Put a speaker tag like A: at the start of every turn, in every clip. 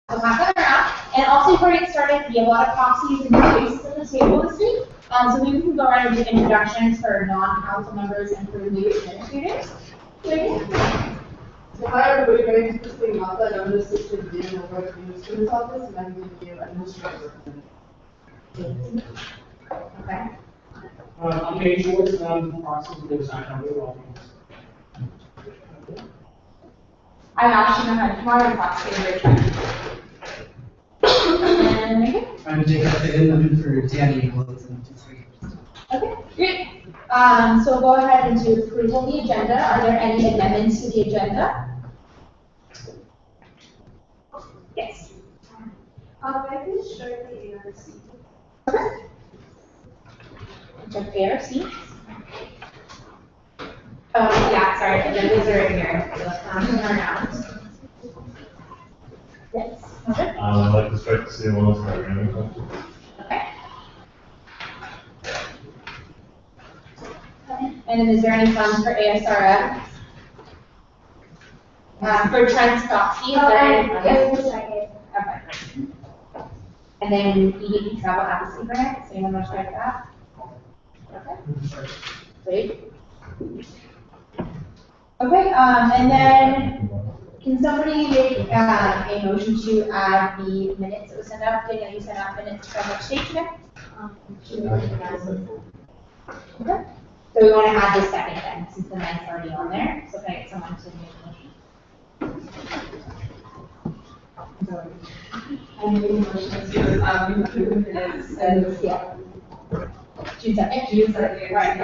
A: So pass that around. And also before we get started, we have a lot of proxies and faces on the table this week. So maybe we can go around and do introductions for non-council members and for new administrators.
B: So hi everybody, my name is Christine Mata, and I'm the assistant dean over at the Administrator's Office, and I'm going to be an administrator.
A: Okay.
C: I'm Kate Schwartz, and I'm the proxy for the USAC Meeting.
A: I'm Ashley Mohammed, I'm a proxy for Richmond. And Megan?
D: I'm Jacob Figan, I'm in for Danny Wilson.
A: Okay, great. So we'll go ahead and do approval of the agenda. Are there any amendments to the agenda? Yes.
E: I can show the ARC.
A: Okay. Check the ARC. Oh, yeah, sorry, agendas are in here. Around. Yes. Okay.
F: I'd like to start to see one of those programming questions.
A: Okay. And then is there any funds for ASRF? For Trent's proxy, is there any funds? Okay. And then EDP travel advocacy grant, does anyone want to strike that? Okay. Great. Okay, and then can somebody make a motion to add the minutes that was sent out? Did you send out minutes from which date today? Okay. So we want to add this second then, since the night's already on there. So can I get someone to make a motion?
B: I'm making a motion to approve the minutes and
A: Yeah. June 2nd?
B: June 2nd.
A: Right.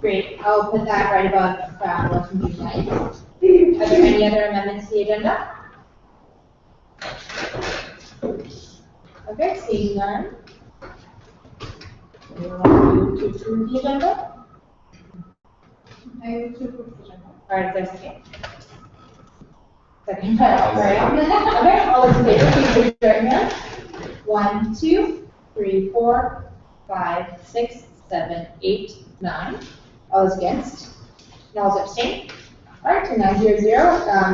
A: Great. I'll put that right above what's from June 9th. Are there any other amendments to the agenda? Okay, seeing none. Anyone want to approve the agenda?
B: I move to approve the agenda.
A: All right, is there a second? Second, all right. Okay, all those in favor, please raise your right hand. 1, 2, 3, 4, 5, 6, 7, 8, 9. All those against? And all those abstain? All right, so 900, the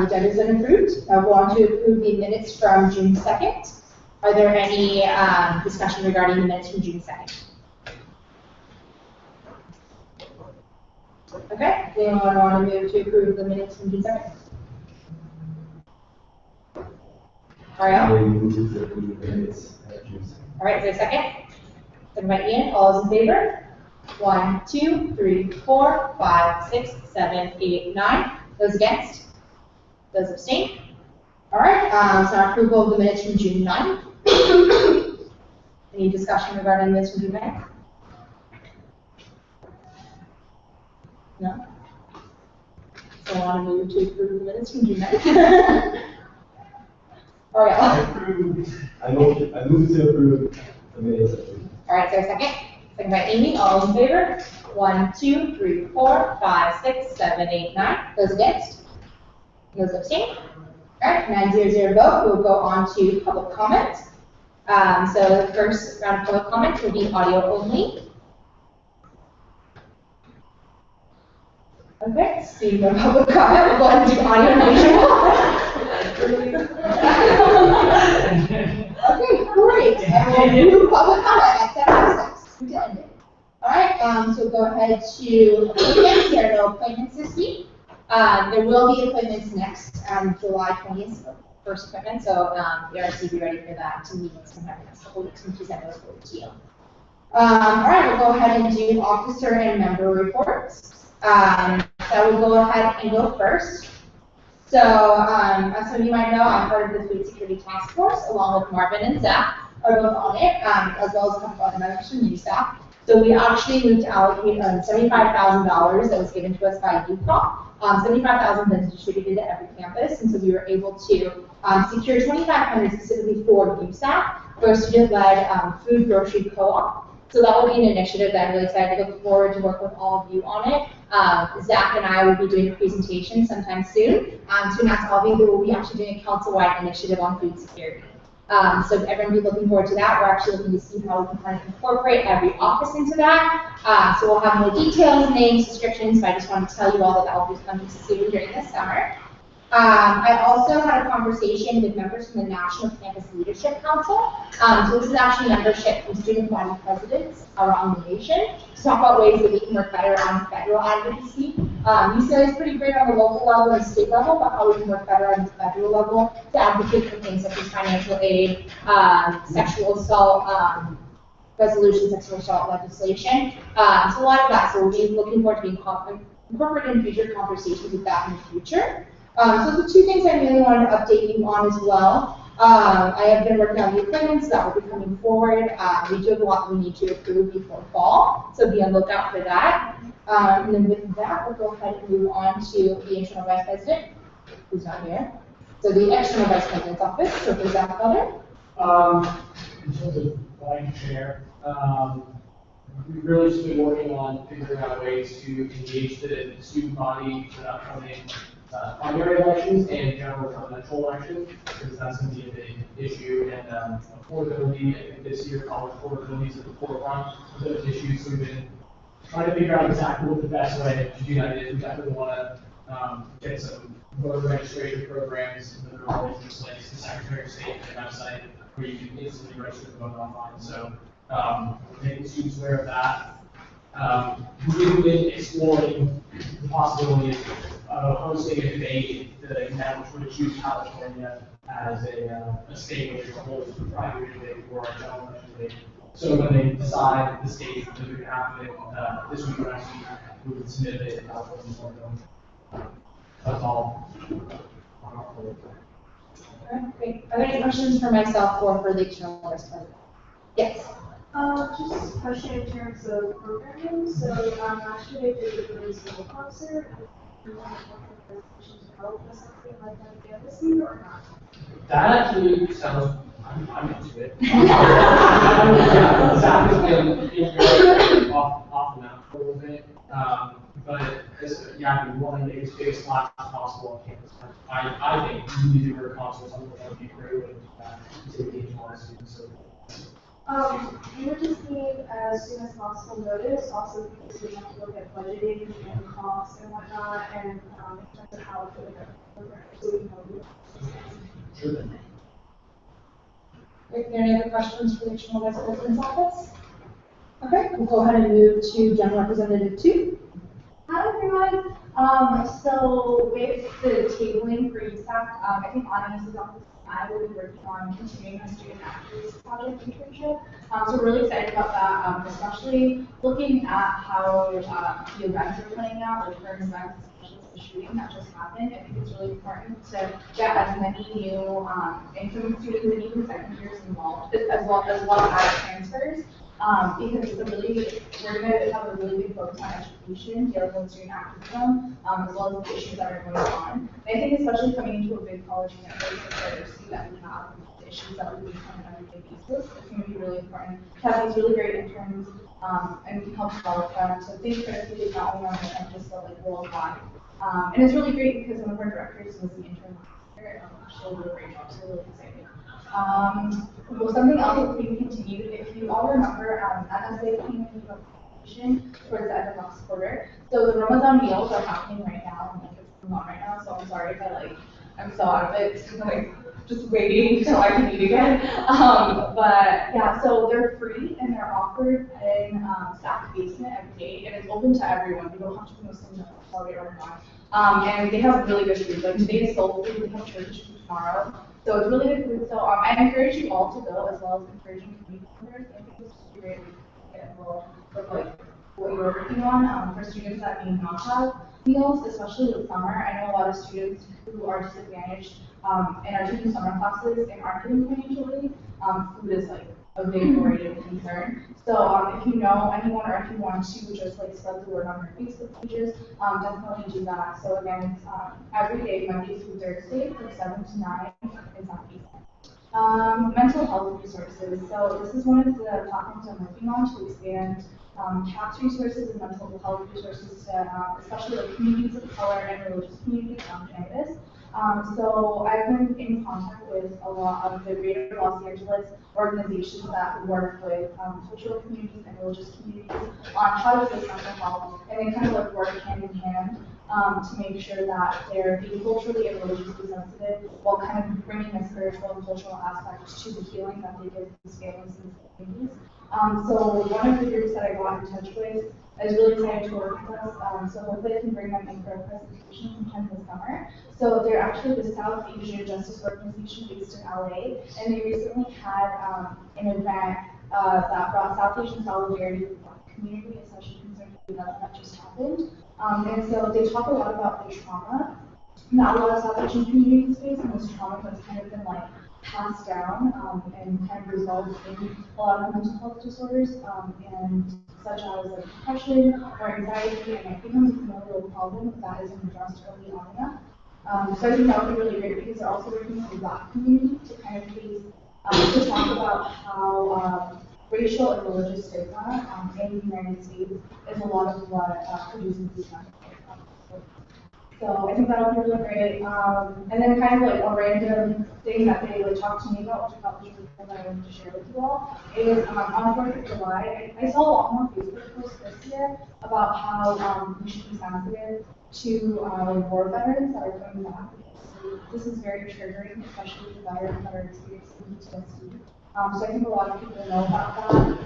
A: agenda has been approved. Now we'll go on to approve the minutes from June 2nd. Are there any discussion regarding the minutes from June 2nd? Okay, does anyone want to move to approve the minutes from June 2nd? Ariel? All right, is there a second? Second by Ian, all those in favor? 1, 2, 3, 4, 5, 6, 7, 8, 9. Those against? Those abstain? All right, so our approval of the minutes from June 9th. Any discussion regarding this from June 9th? No? So I want to move to approve the minutes from June 9th. All right.
G: I move to approve the minutes.
A: All right, is there a second? Second by Amy, all in favor? 1, 2, 3, 4, 5, 6, 7, 8, 9. Those against? Those abstain? All right, 900 vote. We'll go on to public comment. So the first round of public comment will be audio only. Okay, seeing no public comment, we'll go ahead and do audio and visual. Okay, great. And we'll do public comment at 7:06 to end it. All right, so go ahead to appointments. There are no appointments this week. There will be appointments next July 20th, so first appointment. So the RC be ready for that to meet sometime in the next couple weeks and present those forward to you. All right, we'll go ahead and do officer and member reports. So we'll go ahead and go first. So, as some of you might know, I'm part of the Food Security Task Force, along with Marvin and Zach, are both on it, as well as a couple other members from USAC. So we actually moved to allocate $75,000 that was given to us by UCOP. $75,000 then distributed to every campus, and so we were able to secure $2,500 specifically for USAC, for a student-led food grocery co-op. So that will be an initiative that I'm really excited to look forward to work with all of you on it. Zach and I will be doing a presentation sometime soon. To announce all of you, we'll be actually doing a council-wide initiative on food security. So everyone will be looking forward to that. We're actually looking to see how we can kind of incorporate every office into that. So we'll have more details, names, descriptions, but I just wanted to tell you all that that will be coming soon during the summer. I also had a conversation with members from the National Campus Leadership Council. So this is actually membership from student body presidents around the nation to talk about ways that we can work better on federal advocacy. UCLA is pretty great on the local level and state level, but how we can work better on the federal level to advocate for things such as financial aid, sexual assault, resolution, sexual assault legislation. So a lot of that. So we'll be looking forward to being incorporated in future conversations with that in the future. So the two things I really wanted to update you on as well. I have been working on the appointments that will be coming forward. We do have a lot we need to approve before fall, so be on the lookout for that. And then with that, we'll go ahead and move on to the internal vice president, who's not here. So the external vice president's office, so for Zach Butler.
C: In terms of vice chair, we've really just been working on figuring out ways to engage the student body for upcoming primary elections and general presidential elections, because that's going to be a big issue. And affordability, I think this year college affordability is at the forefront of those issues. So we've been trying to figure out exactly what the best way to do that is. We definitely want to get some voter registration programs that are always in place. The Secretary of State website where you can instantly register to vote online. So making students aware of that. We've been exploring the possibility of hosting a debate that would choose California as a state which will hold the primary debate for our general election debate. So when they decide the state that would happen this week or next week, we would submit it to California. That's all.
A: Alright, great. Are there any questions for myself or for the external vice president? Yes.
E: Just a question in terms of programming. So last year they did the musical concert. Do you want to help with something like that again this year or not?
C: That actually sounds. I'm into it. Yeah, Zach has been off the map for a little bit, but yeah, we want to make as big a splash as possible on campus. I think music or concert something that would be a great way to do that to engage more students. So.
E: You would just need as soon as possible notice, also because we have to look at budgeting and costs and whatnot, and in terms of how to put it together, so we know.
C: Sure.
A: Are there any other questions for the external vice president's office? Okay, we'll go ahead and move to General Representative 2.
H: Hi everyone. So with the tabling for USAC, I think Anna's office and I will be working on continuing the student actors project internship. So we're really excited about that, especially looking at how the events are playing out, like current events, especially the shooting that just happened. I think it's really important to get as many new incoming students and even second years involved, as well as transfers. Because it's we're going to have a really big focus on education, dealing with student activism, as well as the issues that are going on. And I think especially coming into a big college campus, the diversity that we have, the issues that we face on an everyday basis, it's going to be really important to have these really great interns, and we can help develop them. So think critically not only on the campus, but like worldwide. And it's really great because one of our directors was the intern last year, and she did a great job, so we're really excited. Well, something else that's being continued, if you all remember, NSA came into implementation towards the end of last quarter. So the Ramadan meals are happening right now, and like it's going on right now, so I'm sorry if I'm so out of it, like just waiting until I can eat again. But yeah, so they're free and they're offered in staff basement every day, and it's open to everyone. We don't have to be Muslims to celebrate Ramadan. And they have really good food. Like today is soul food, we have Turkish food tomorrow. So it's really good food. So I encourage you all to go, as well as encouraging community members. I think it's great to get involved with like what you're working on for students that may not have meals, especially with summer. I know a lot of students who are disadvantaged and are taking summer classes and aren't getting financial aid. Food is like a big worry and concern. So if you know anyone or if you want to just like spread the word on your Facebook pages, definitely do that. So again, it's every day, Monday through Thursday, from 7 to 9 in Southeast. Mental health resources. So this is one of the platforms I'm working on to expand CAPS resources and mental health resources to especially like communities of color and religious communities on campus. So I've been in contact with a lot of the greater Los Angeles organizations that work with cultural communities and religious communities on how to fix mental health, and they kind of like work hand in hand. to make sure that they're being culturally and religiously sensitive while kind of bringing a spiritual and cultural aspect to the healing that they give these families and communities. So one of the groups that I got in touch with is really excited to work with us, so hopefully I can bring them in for a presentation sometime this summer. So they're actually the South Asian Justice Organization based in LA, and they recently had an event that brought South Asian solidarity with the Black community, especially concerning the event that just happened. And so they talk a lot about the trauma that a lot of South Asian communities face, and this trauma has kind of been like passed down and kind of results in a lot of mental health disorders, and such as like depression or anxiety, and it becomes a familial problem that isn't addressed early on enough. So I think that would be really great because they're also working with the Black community to kind of please to talk about how racial and religious stigma in the United States is a lot of what produces these mental health problems. So I think that would be really great. And then kind of like a random thing that they like talked to me about, which I thought was really cool that I wanted to share with you all, is on 4th of July, I saw a lot more Facebook posts this year about how we should be sensitive to war veterans that are coming back. This is very triggering, especially for veterans that are experiencing PTSD. So I think a lot of people know about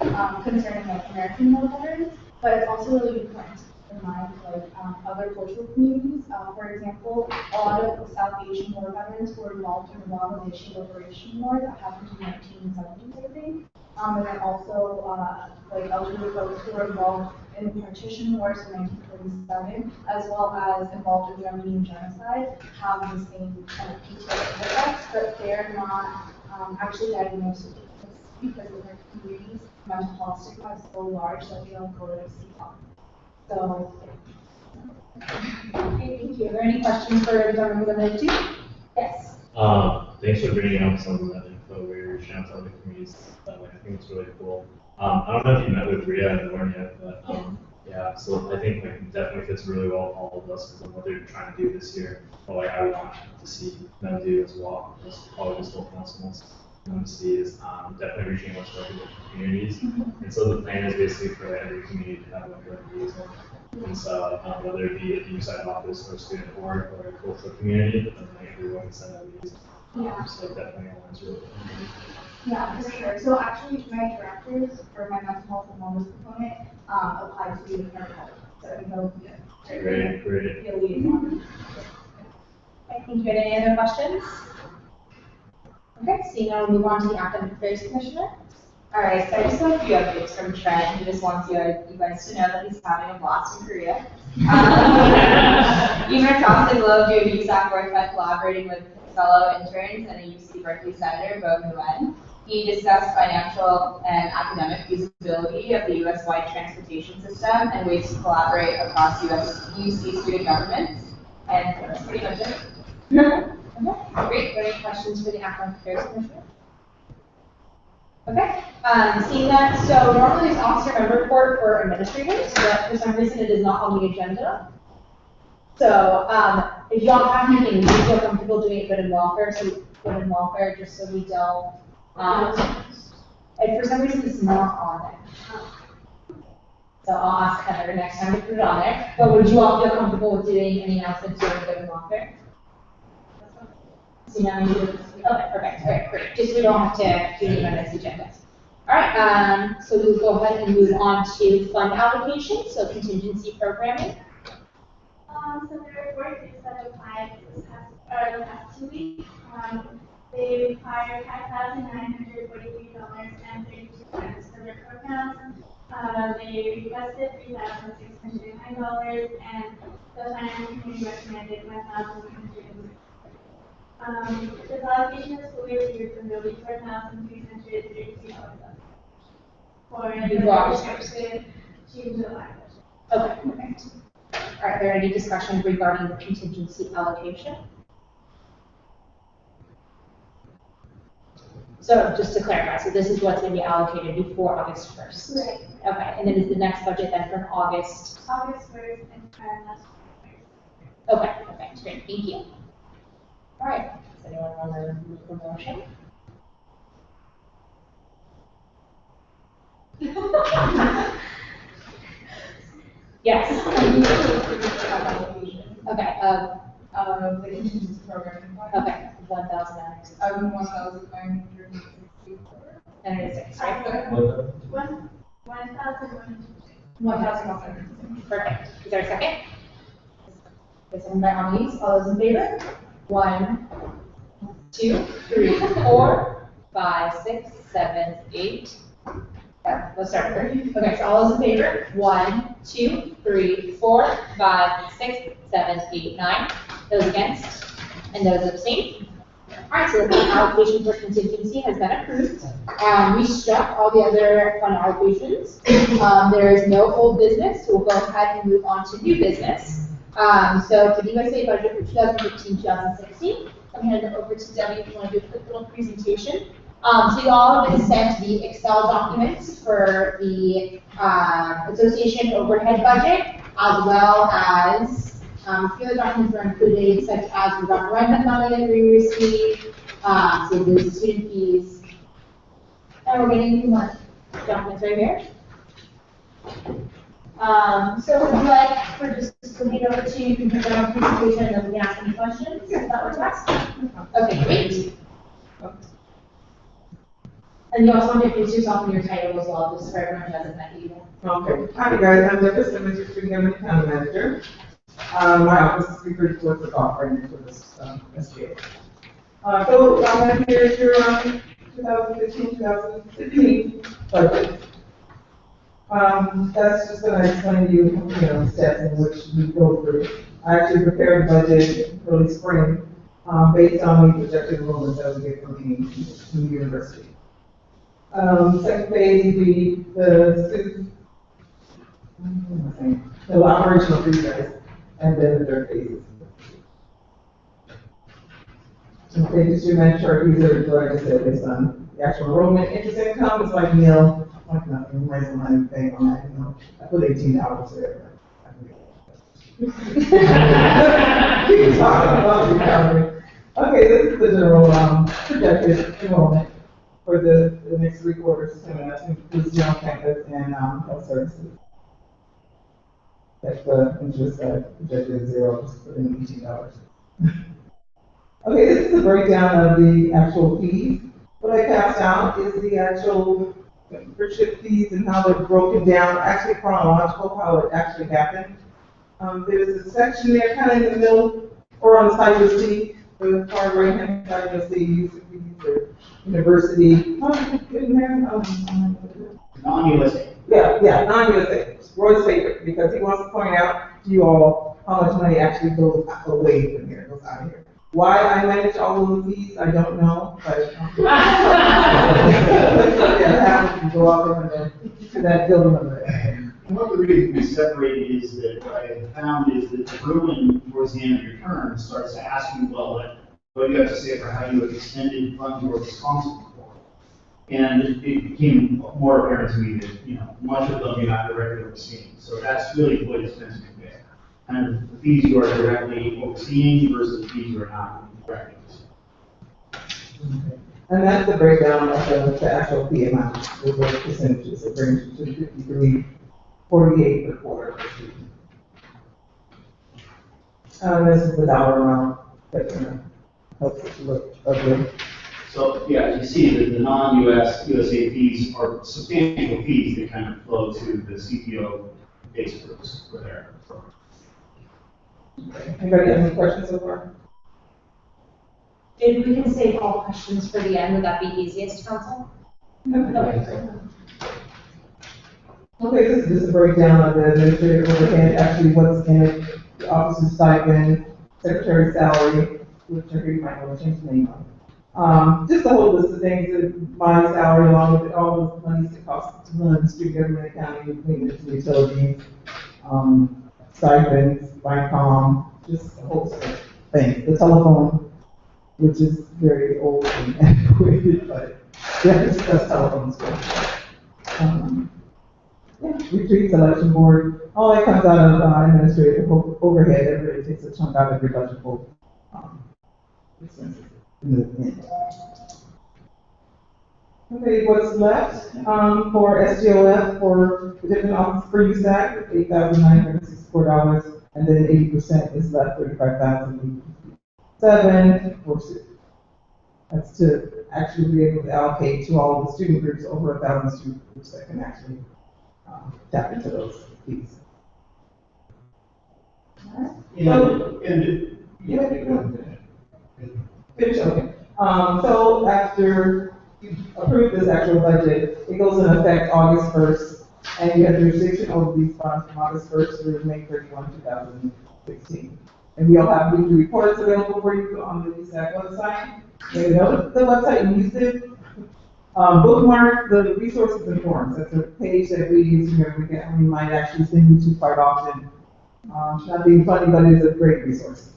H: that concerning like American war veterans, but it's also really important in mind like other cultural communities. For example, a lot of South Asian war veterans were involved in the Bangladeshi Liberation War that happened in the 1970s, I think. And then also like elderly folks who were involved in the partition wars in 1947, as well as involved in the Armenian genocide, have the same kind of PTSD effects, but they're not actually diagnosed with this because in their communities, mental health stigma is so large that they don't go to seek help. So,
A: Okay, thank you. Are there any questions for Dr. Limited 2? Yes.
F: Thanks for bringing up some of that info where you're reaching out to other communities. I think it's really cool. I don't know if you met with Rhea and Lauren yet, but yeah, so I think like definitely fits really well with all of us because of what they're trying to do this year. But like I want to see them do as well. That's probably just what most want to see is definitely reaching out to different communities. And so the plan is basically for every community to have like a liaison. And so whether it be a USAC office or a student board or a cultural community, then like everyone can send out liaison.
H: Yeah.
F: So definitely aligns really well.
H: Yeah, for sure. So actually, my directors for my mental health and wellness component applied to be the parent health. So I know
F: Great.
H: be a liaison.
A: I think you had any other questions? Okay, seeing none, we'll move on to the Academic Affairs Commissioner.
I: All right, so I just have a few updates from Trent. He just wants you guys to know that he's having a blast in Korea. Even across the globe, doing USAC work by collaborating with fellow interns and a UC Berkeley senator, Bo Nguyen. He discussed financial and academic feasibility of the U.S.-wide transportation system and ways to collaborate across UC student governments. And that's pretty much it.
A: Okay, great. Any questions for the Academic Affairs Commissioner? Okay, seeing that, so normally it's officer member report for administrators, but for some reason it is not on the agenda. So if y'all have anything, you feel comfortable doing it good in welfare, so good in welfare, just so we don't. And for some reason it's not on there. So I'll ask Heather next time to put it on there. But would you all feel comfortable with doing any announcements doing good in welfare? So now you do this. Okay, perfect. All right, great. Just so we don't have to do it on this agenda. All right, so we'll go ahead and move on to fund allocation, so contingency programming.
E: So the report is that applied the past 2 weeks. They require $5,943.32 for their programs. They requested $3,609, and the finance committee recommended $1,100. The allocation is fully reviewed from the $4,333 for the restricted to July.
A: Okay, perfect. Are there any discussions regarding the contingency allocation? So just to clarify, so this is what's going to be allocated before August 1st?
E: Right.
A: Okay, and then is the next budget then from August?
E: August 1st and last
A: Okay, perfect, great, thank you. All right, does anyone want to move the motion? Yes. Okay,
I: The contingency program.
A: okay, 1,964.
I: 1,964.
A: And it is 6, right?
E: One, 1,100.
A: 1,166. Perfect. Is there a second? This one by Amis. All those in favor? 1, 2, 3, 4, 5, 6, 7, 8. Yeah, let's start with 3. Okay, so all those in favor? 1, 2, 3, 4, 5, 6, 7, 8, 9. Those against? And those abstain? All right, so the fund allocation for contingency has been approved. We struck all the other fund allocations. There is no old business, so we'll go ahead and move on to new business. So for the USA budget for 2015-2016, I'm going to hand it over to Debbie if you want to do a quick little presentation. So you all have been sent the Excel documents for the association overhead budget, as well as a few other documents are included, such as the referendum money that we received, so the student fees. And we're getting new money. Documents right here. So would you like for just to hand over to you, can put down a presentation and then we can ask any questions? Is that what you're asking? Okay, great. And you also want to introduce yourself and your title as well, just for everyone who doesn't know you.
J: Okay. Hi, guys. I'm Deborah Simmons, your student government county manager. My office is 334 the golf right next to this SBA. So I'm here to your 2015-2016 budget. That's just going to explain to you, steps in which we go through. I actually prepared a budget early spring based on the projected enrollments that we get from the university. Second phase would be the student, the operational fees, guys, and then the third phase. Okay, just your man chart, these are, like I said, based on the actual enrollment. Interest income is like nil, like nothing, raise money, paying on that, I put $18 there. Keep talking about recovery. Okay, this is the general projected enrollment for the next 3 quarters, and that includes general campus and health services. That's the interest projected 0, just put in $18. Okay, this is a breakdown of the actual fees. What I passed out is the actual membership fees and how they're broken down, actually chronological, how it actually happened. There's a section there kind of in the middle, or on the side you'll see, the far right hand side you'll see USAC or university.
K: Non-USA.
J: Yeah, non-USA. Roy's favorite, because he wants to point out to you all how much money actually goes away from here, goes out of here. Why I manage all of the fees, I don't know, but yeah, to go out there to that building over there.
K: One of the reasons we separated is that what I have found is that the ruling towards the end of your term starts to ask you, well, what do you have to say for how you have extended funds you are responsible for? And it became more apparent to me that, much of them you're not directly overseeing. So that's really what it's meant to convey. And the fees you are directly overseeing versus the fees you are not directly overseeing.
J: Okay. And that's the breakdown of the actual fee amount, with the percentages. It brings you to 53.48 per quarter. This is the dollar amount that helps it look ugly.
K: So, yeah, as you see, the non-USA fees are substantial fees that kind of flow to the CPO base groups for their program.
J: Anybody have any questions so far?
A: If we can save all questions for the end, would that be easiest, council?
J: Okay, this is just a breakdown of the administrative overhead, actually what's in it, the officer's stipend, secretary's salary, which I hear you might want to change the name on. Just a whole list of things, that my salary along with all the monies that cost to run the street government accounting, maintenance, utilities, stipends, Viacom, just a whole set of things. The telephone, which is very old and antiquated, but yeah, that's telephones. Retreat selection board, all that comes out of administrative overhead. It really takes a chunk out of your budgetable expenses in the end. Okay, what's left for SGOF for the different offices for USAC, $8,964. and then 80% is left, 35,007 for students. That's to actually be able to allocate to all of the student groups, over 1,000 student groups that can actually tap into those fees. Finish, okay. So after you approve this actual budget, it goes into effect August 1st, and you have jurisdiction over these funds from August 1st through May 31, 2016. And we'll have weekly reports available for you on the USAC website. You know the website, and use it. Bookmark the resources and forms. That's a page that we use here. We might actually send you to quite often. Not being funny, but it's a great resource.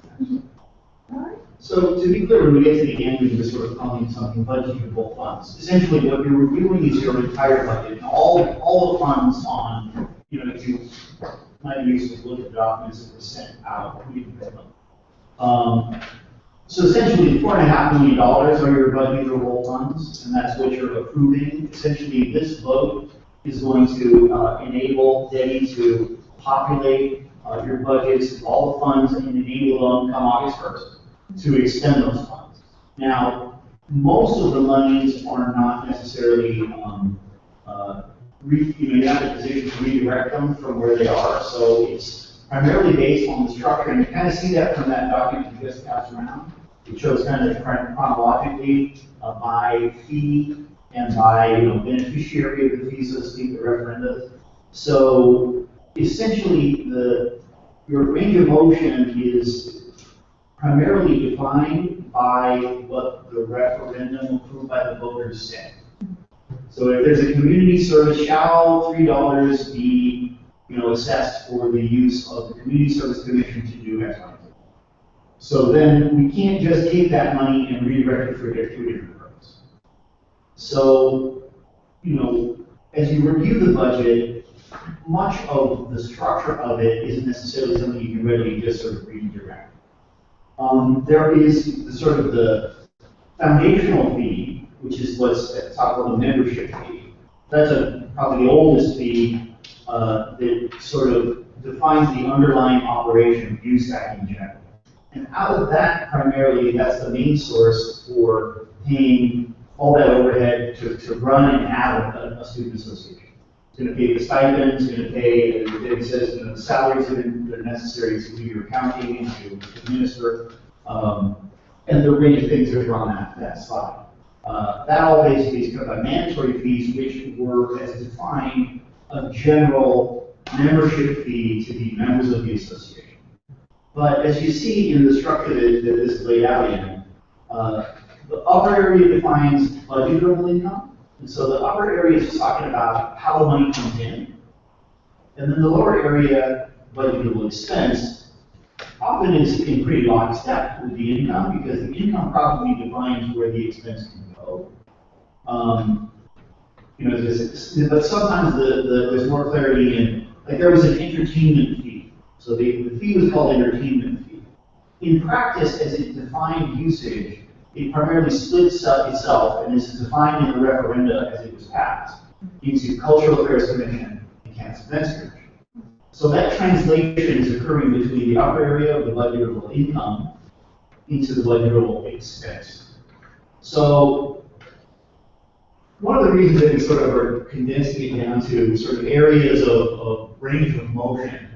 J: All right.
K: So to be clear, when we get to the end, we just sort of calling something budgetable funds. Essentially, what you're reviewing is your entire budget, and all the funds on, if you might be used to look at the documents that were sent out. So essentially, $4.5 million are your budgetable funds, and that's what you're approving. Essentially, this vote is going to enable Debbie to populate your budgets, all the funds, and enable them come August 1st. To extend those funds. Now, most of the monies are not necessarily, you're not in a position to redirect them from where they are, so it's primarily based on the structure, and you kind of see that from that document you just passed around. It shows kind of chronologically by fee and by beneficiary of the fee, so to speak, the referenda. So essentially, your range of motion is primarily defined by what the referendum approved by the voters said. So if there's a community service, shall $3 be, assessed for the use of the Community Service Commission to do X, Y, Z. So then we can't just take that money and redirect it for two different purposes. So, as you review the budget, much of the structure of it isn't necessarily something you can readily just sort of redirect. There is the foundational fee, which is what's at the top of the membership fee. That's probably the oldest fee that sort of defines the underlying operation of USAC in general. And out of that, primarily, that's the main source for paying all that overhead to run and have a student association. It's going to pay the stipend, it's going to pay, as David says, the salaries that are necessary to do your accounting and to administer, and the range of things that are on that slide. That all basically is covered by mandatory fees, which were, as defined, a general membership fee to the members of the association. But as you see in the structure that this is laid out in, the upper area defines budgetable income. And so the upper area is just talking about how the money comes in. And then the lower area, budgetable expense, often is in pretty lockstep with the income, because the income probably defines where the expense can go. But sometimes there's more clarity in, like there was an entertainment fee. So the fee was called entertainment fee. In practice, as it defined usage, it primarily splits itself and is defined in the referenda as it was passed into Cultural Affairs Commission and Campus Events Commission. So that translation is occurring between the upper area of the budgetable income into the budgetable expense. So one of the reasons that we sort of are condensing it down to sort of areas of range of motion,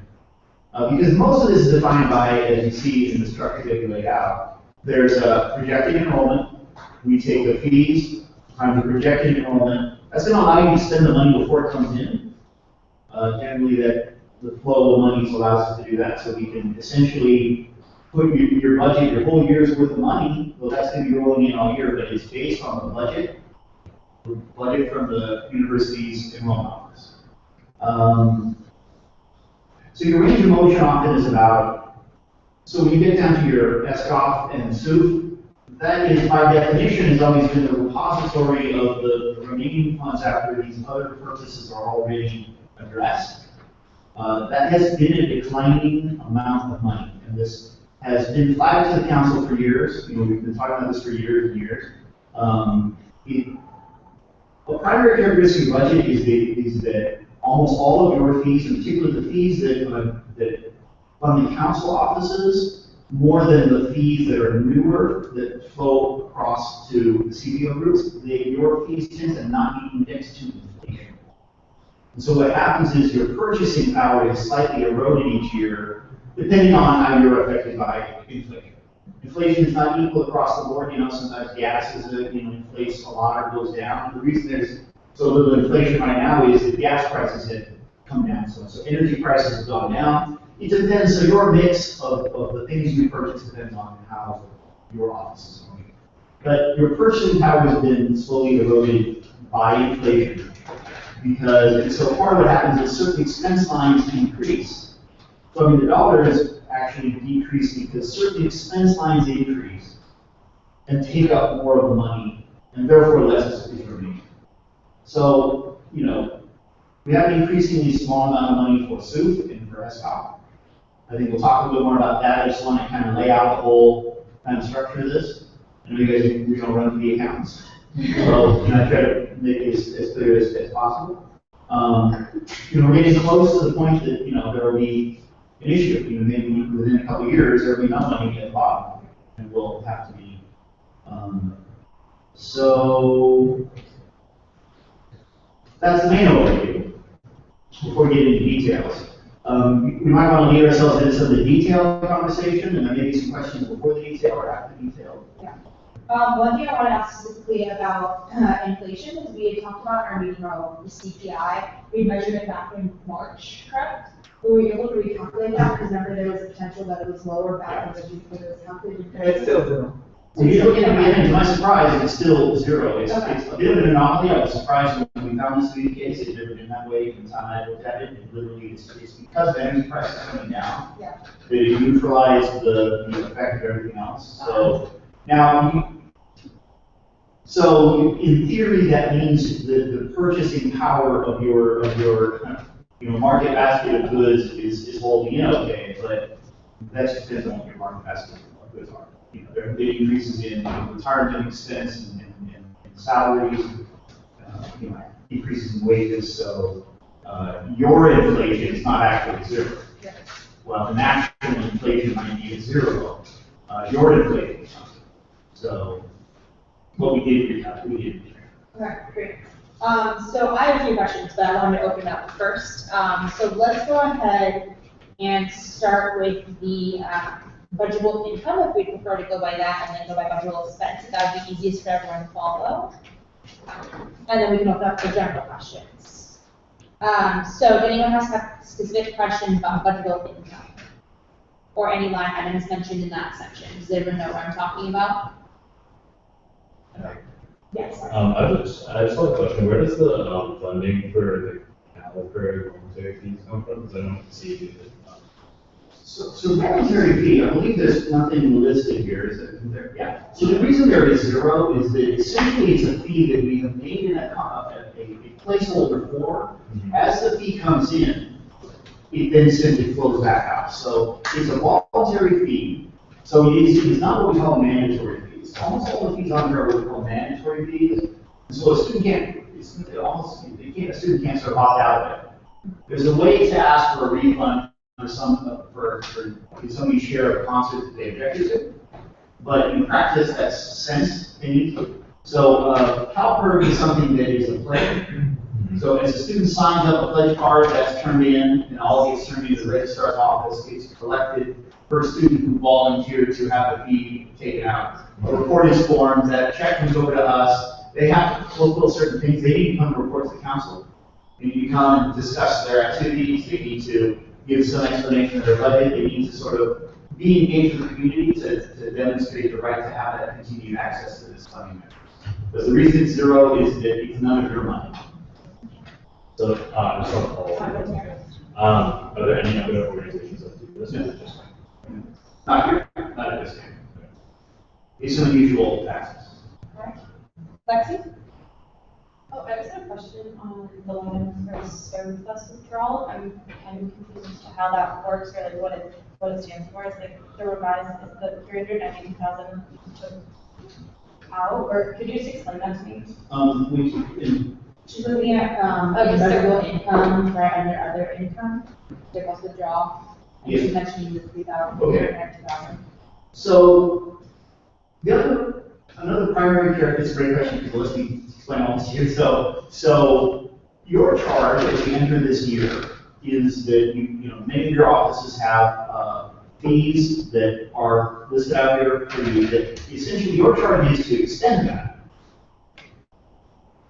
K: because most of this is defined by, as you see in the structure that we laid out, there's a projected enrollment. We take the fees times the projected enrollment. That's going to allow you to spend the money before it comes in. Generally, that the flow of money allows us to do that, so we can essentially put your budget, your whole year's worth of money. Well, that's going to be rolling in all year, but it's based on the budget from the university's enrollment office. So your range of motion often is about. So when you get down to your SCOF and SUF, that is by definition has always been the repository of the remaining funds after these other purposes are already addressed. That has been a declining amount of money, and this has been flagged to the council for years. We've been talking about this for years and years. A primary characteristic of budget is that almost all of your fees, and particularly the fees that from the council offices more than the fees that are newer that flow across to the CBO groups. Your fees tend to not be indexed to inflation. And so what happens is your purchasing power is slightly eroded each year, depending on how you're affected by inflation. Inflation is not equal across the board. Sometimes gas is inflates a lot or goes down. The reason there's so little inflation right now is that gas prices have come down. So energy prices have gone down. It depends. So your mix of the things you purchase depends on how your office is going. But your purchasing power has been slowly eroded by inflation and so part of what happens is certain expense lines increase. So the dollar is actually decreasing because certain expense lines increase and take up more of the money, and therefore less is remaining. So, we have an increasingly small amount of money for SUF and for SCOP. I think we'll talk a little bit more about that. I just want to kind of lay out the whole kind of structure of this. I know you guys are going to run the accounts. So, I try to make it as clear as possible. We're getting close to the point that, there will be an issue. Maybe within a couple of years, there will be no money at the bottom. And we'll have to be. So, that's the main overview. Before we get into details. We might want to lead ourselves into some of the detail of the conversation, and there may be some questions before the detail or after the detail.
A: Yeah. One thing I want to ask specifically about inflation is we had talked about our meeting about the CPI. We measured it back in March, correct? Were we able to recalculate that? Because remember there was a potential that it was lower back when it was calculated.
J: It's still zero.
K: So you look at it, to my surprise, it's still zero. It's a bit of an anomaly. I was surprised when we found this to be the case. It never been that way. From the time I looked at it, it literally it's because the energy price is coming down.
A: Yeah.
K: That it neutralized the effect of everything else. So now, in theory, that means that the purchasing power of your market basket of goods is holding in okay, but that just depends on what your market basket of goods are. There are big increases in retirement expense and salaries, decreases in wages. So your inflation is not actually zero. Well, the national inflation might be at zero. Your inflation is not zero. So what we did.
A: Okay, great. So I have a few questions, but I wanted to open up first. So let's go ahead and start with the budgetable income, if we prefer to go by that, and then go by budgetable expense. That would be easiest for everyone to follow. And then we can open up for general questions. So if anyone have specific questions about budgetable income, or any line items mentioned in that section, does everyone know what I'm talking about? Yes.
F: I just have a question. Where does the funding for the caliper voluntary fees come from? Because I don't see it.
K: So voluntary fee, I believe there's nothing listed here, is there? Yeah. So the reason there is zero is that essentially it's a fee that we have made in a placeholder for. As the fee comes in, it then simply flows back out. So it's a voluntary fee. So it is not what we call mandatory fees. Almost all the fees on there are what we call mandatory fees. And so a student can't sort of opt out of it. There's a way to ask for a refund for somebody's share of concerts that they objected to, but in practice that's sense opinion. So CalPERG is something that is a pledge. So as a student signs up a pledge card, that's turned in, and all gets turned into the registrar's office, gets collected for a student who volunteered to have a fee taken out. A report is formed, that check comes over to us. They have to fulfill certain things. They need to come to report to the council. They need to come and discuss their activities. They need to give some explanation of their budget. They need to sort of be engaged with the community to demonstrate the right to have that continued access to this funding measure. But the reason it's zero is that it's none of your money.
F: So, just want to follow up. Are there any other organizations that do this?
K: Not here, not at this time. It's an unusual access.
A: Alright. Lexi?
L: Oh, I just had a question on the line for surplus withdrawal. I'm kind of confused as to how that works or like what it stands for. It's like the revised is the 392,000 took out, or could you just explain that to me?
A: She's looking at budgetable income right under other income. Surplus withdrawal. and you mentioned the 3,000,
K: Okay.
A: 2,000.
K: So, another primary character, it's a great question, because let me explain all this to you. So your charge as you enter this year is that many of your offices have fees that are listed out here for you, that essentially your charge is to extend that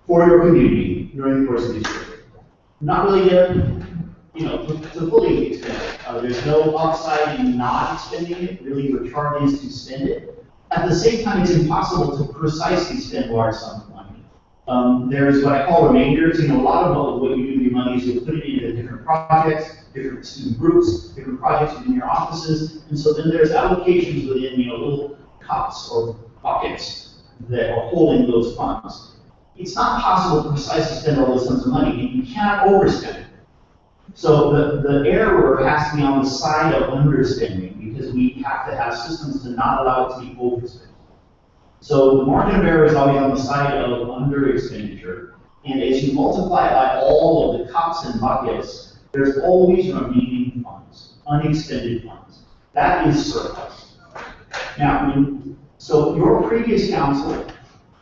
K: for your community during the course of this year. Not really to fully extend it. There's no upside in not extending it. Really, your charge is to spend it. At the same time, it's impossible to precisely spend large sums of money. There's what I call remainders. A lot of what you do with your money is you put it into different projects, different student groups, different projects within your offices, and so then there's allocations within little cups or buckets that are holding those funds. It's not possible to precisely spend all those sums of money, and you cannot overspend it. So the error has to be on the side of underspending, because we have to have systems to not allow it to be overspent. So the margin of error is always on the side of under expenditure, and as you multiply it by all of the cups and buckets, there's always remaining funds, unexpended funds. That is surplus. Now, so your previous council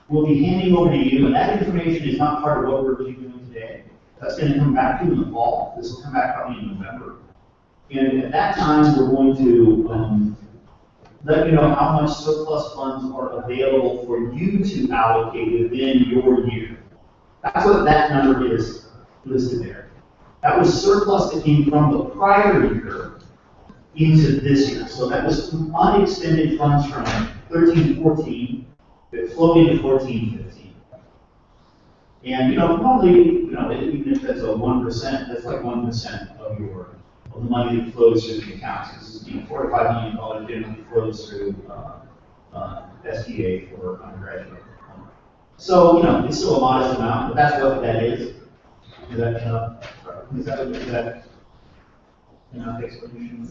K: will be handing over to you, and that information is not part of what we're really doing today. That's going to come back to you in the fall. This will come back probably in November. And at that time, we're going to let you know how much surplus funds are available for you to allocate within your year. That's what that number is listed there. That was surplus that came from the prior year into this year. So that was unexpended funds from 13-14 that flowed into 14-15. And normally, even if that's a 1%, that's like 1% of the money that flows through the accounts. This is $4 to $5 million generally flows through SBA for undergraduate. So it's still a modest amount, but that's what that is. Is that enough explanation?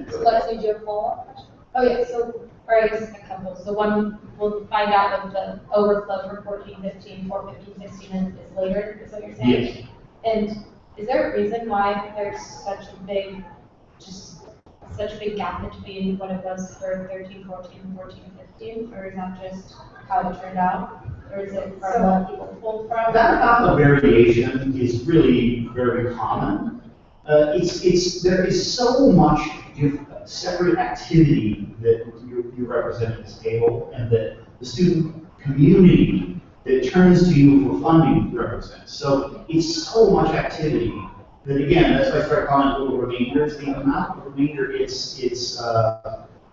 A: So let's do your follow-up question.
L: Oh, yeah, so, or I guess a couple. So one, we'll find out if the overflow for 14-15, 4-15-16 is later, is what you're saying?
K: Yes.
L: And is there a reason why there's such a big gap between what it was for 13-14 and 14-15? Or is that just how it turned out? Or is it from what people pulled from?
K: That amount of variation is really very common. There is so much separate activity that you represent at this table, and that the student community that turns to you for funding represents. So it's so much activity that, again, that's why I started calling it little remainders. The amount of remainder,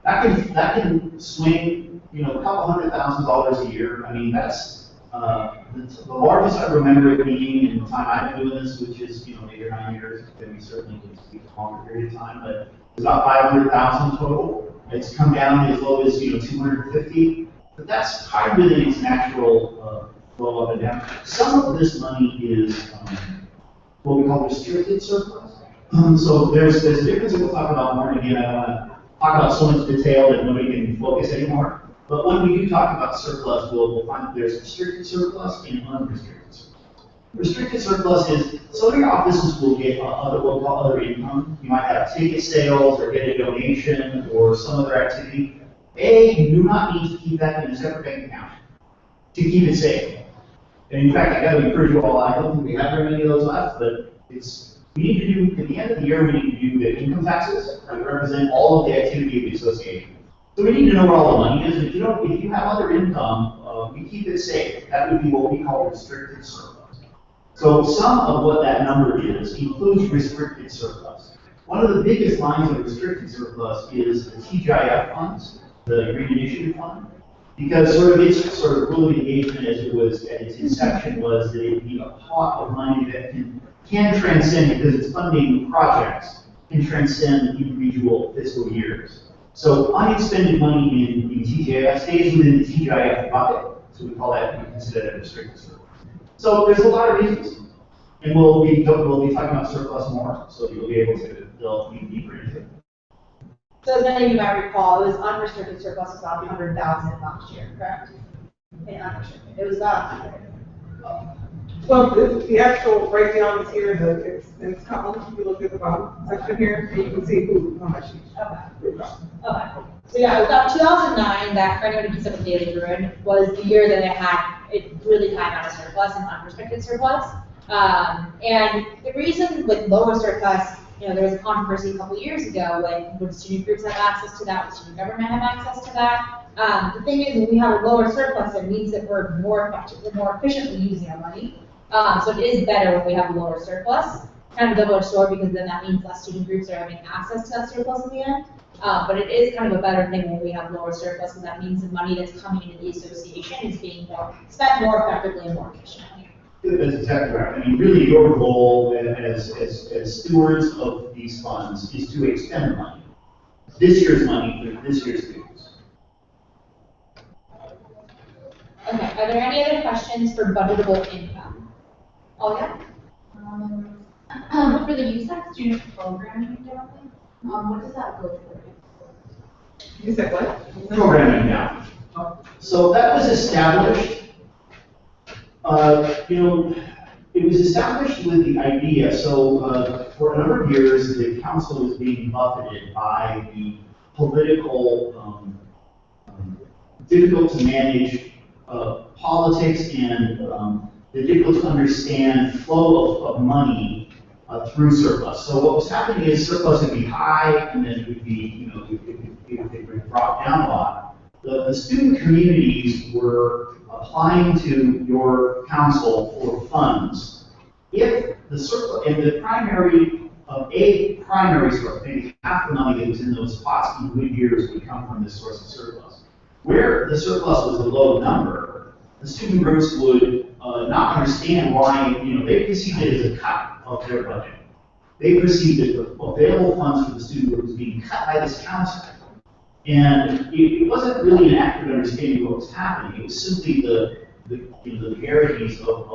K: that can swing, a couple $100,000 a year. I mean, that's the largest I remember it being in the time I've been doing this, which is 8 or 9 years. We certainly can speak a longer period of time, but it's about 500,000 total. It's come down as low as 250, but that's higher than its natural flow up and down. Some of this money is what we call restricted surplus. So there's a difference that we'll talk about more, and again, I don't want to talk about so much detail that nobody can focus anymore. But when we do talk about surplus, we'll find that there's restricted surplus and unrestricted surplus. Restricted surplus is, some of your offices will get what we'll call other income. You might have ticket sales or get a donation or some other activity. You do not need to keep that in a separate bank account to keep it safe. And in fact, I got to encourage you all, I don't think we have very many of those left, but we need to do, at the end of the year, we need to do the income taxes that represent all of the activity of the association. So we need to know where all the money is. If you have other income, we keep it safe. That would be what we call restricted surplus. So some of what that number is includes restricted surplus. One of the biggest lines of restricted surplus is the TGIF funds, the Green Initiative Fund, because its rule of engagement as it was at its inception was that it be a pot of money that can transcend, because it's funding projects, can transcend individual fiscal years. So unexpended money in TGIF stays within the TGIF bucket, so we consider that restricted surplus. So there's a lot of reasons, and we'll be talking about surplus more, so you'll be able to delve deeper into it.
A: So as many of you might recall, it was unrestricted surplus about 100,000 last year, correct? In unrestricted, it was about 100.
J: Well, the actual breakdown is here, in this column, if you look at the bottom section here, and you can see how much each.
I: Okay. So yeah, about 2009, that primary piece of daily ruin was the year that it really had out of surplus and unrestricted surplus. And the reason with lower surplus, there was a controversy a couple years ago when would student groups have access to that, would student government have access to that. The thing is, when we have a lower surplus, it means that we're more efficiently using our money. So it is better when we have a lower surplus. Kind of double-edged sword because then that means less student groups are having access to that surplus in the end. But it is kind of a better thing when we have lower surplus, and that means the money that's coming into the association is being spent more effectively and more efficiently.
K: That's exactly right. I mean, really, your role as stewards of these funds is to expend money. This year's money for this year's students.
I: Okay, are there any other questions for budgetable income? Oh, yeah?
H: For the USAC student programming endowment, what does that go for?
J: You said what?
K: Programming now. So that was established. It was established with the idea. So for a number of years, the council was being buffeted by the political, difficult to manage politics and the difficult to understand flow of money through surplus. So what was happening is surplus would be high, and then it would be, it would drop down a lot. The student communities were applying to your council for funds. If the surplus, and the primary source, maybe half the money that was in those pots in good years would come from this source of surplus. Where the surplus was a low number, the student groups would not understand why, they perceived it as a cut of their budget. They perceived that the available funds for the student group was being cut by this council. And it wasn't really an accurate understanding of what was happening. It was simply the verities of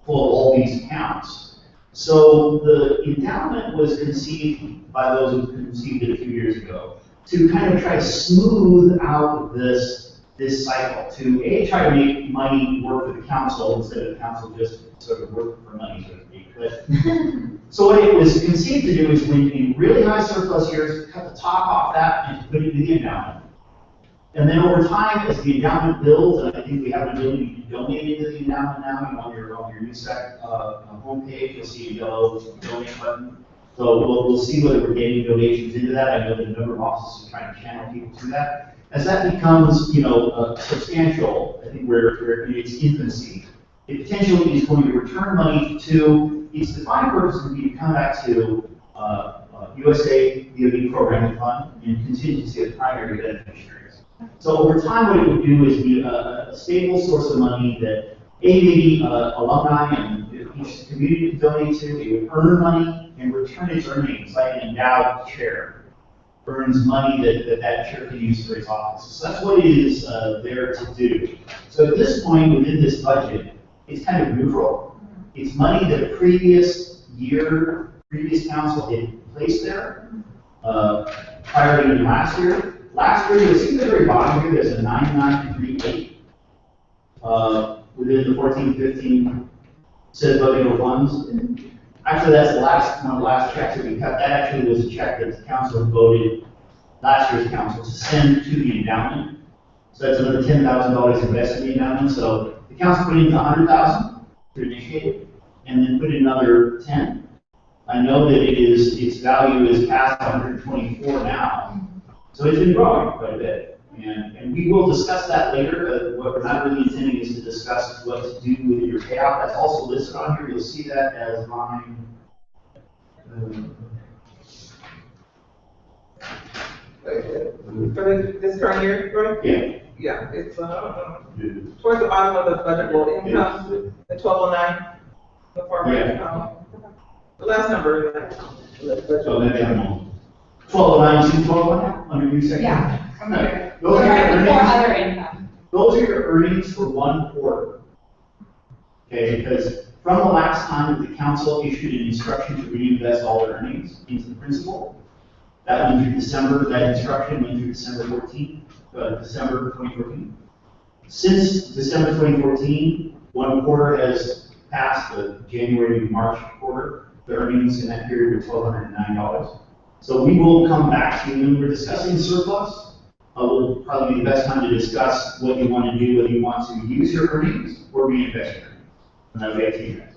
K: all these accounts. So the endowment was conceived by those who conceived it a few years ago to kind of try to smooth out this cycle, to try to make money work for the council instead of the council just sort of work for money, so to speak. But, so what it was conceived to do is when in really high surplus years, cut the top off that and put it into the endowment. And then over time, as the endowment builds, and I think we have an ability to donate into the endowment now, on your USAC homepage, you'll see a yellow donate button. So we'll see whether we're getting donations into that. I know that a number of offices are trying to channel people to that. As that becomes, substantial, I think we're in its infancy, it potentially is going to return money to its defined purpose would be to come back to USA DoD programming fund and contingency as primary beneficiaries. So over time, what it would do is be a stable source of money that maybe alumni and each community could donate to. It would earn money and return its earnings like an endowed chair earns money that chair can use for its office. So that's what it is there to do. So at this point within this budget, it's kind of neutral. It's money that a previous council had placed there prior to last year. Last year, you'll see the very bottom here, there's a 9938 within the 14-15 set of budgetable funds. Actually, that's one of the last checks that we cut. That actually was a check that the council voted, last year's council, to send to the endowment. So that's another $10,000 invested in the endowment. So the council put in $100,000 to initiate it, and then put in another 10. I know that its value is past 124 now. So it's been growing quite a bit. And we will discuss that later. What we're not really intending is to discuss what to do with your payout. That's also listed on here. You'll see that as line.
J: For this current year, right?
K: Yeah.
J: Yeah, it's towards the bottom of the budgetable income, the 1209. The far right. The last number.
K: So maybe I don't know. 1209, 1209 under USAC.
I: Yeah.
K: Okay. Those are your earnings.
I: Other income.
K: Those are your earnings for one quarter. Okay, because from the last time that the council issued an instruction to reinvest all their earnings into the principal, that went through December, that instruction went through December 2014. Since December 2014, one quarter has passed, the January to March quarter. the earnings in that period were $1,209. So we will come back to you when we're discussing surplus. Will probably be the best time to discuss what you want to do, whether you want to use your earnings or reinvest your earnings. And that'll be up to you guys.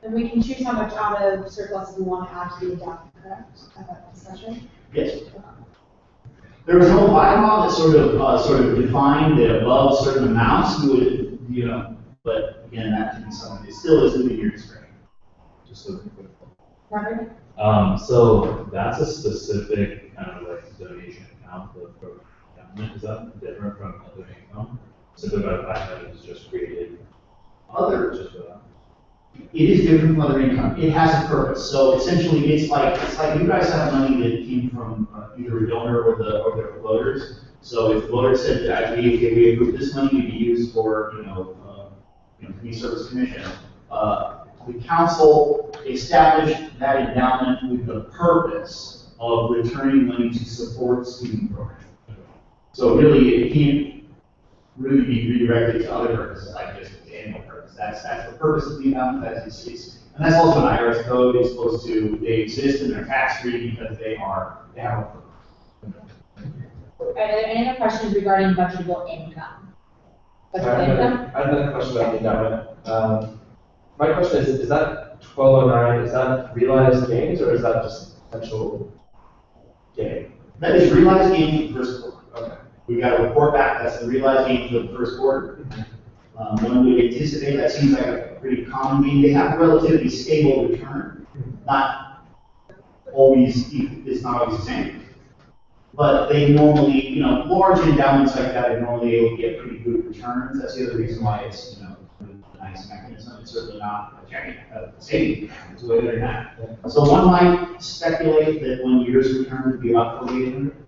H: And we can choose how much out of surplus we want to add to the adopted, correct? At that discussion?
K: Yes. There was no bylaw that sort of defined that above certain amounts you would, but again, that can be something, it still is within your discretion.
F: Just a quick.
H: Robert?
F: So that's a specific kind of like donation account for government. Is that different from other income? Simply by the fact that it was just created.
K: Other.
F: Just for that.
K: It is different from other income. It has a purpose. So essentially, it's like you guys have money that came from either a donor or the voters. So if the voter said that we approved this money to be used for community service commission, the council established that endowment with the purpose of returning money to support student programs. So really, it can't really be redirected to other purposes like just the annual purpose. That's the purpose of the endowment. And that's also an IRS code. It's supposed to, they exist and they're tax free because they have a purpose.
A: Are there any other questions regarding budgetable income?
M: I have another question about the endowment. My question is that 1209, is that realized gains or is that just potential gain?
K: That is realized gain for the first quarter.
M: Okay.
K: We got a report back, that's the realized gain for the first quarter. When we anticipate, that seems like a pretty common gain. They have a relatively stable return, not always, it's not always the same. But they normally, large endowments like that are normally able to get pretty good returns. That's the other reason why it's, a nice mechanism. It's certainly not a savings account. It's way better than that. So one might speculate that 1 year's return would be about 4,800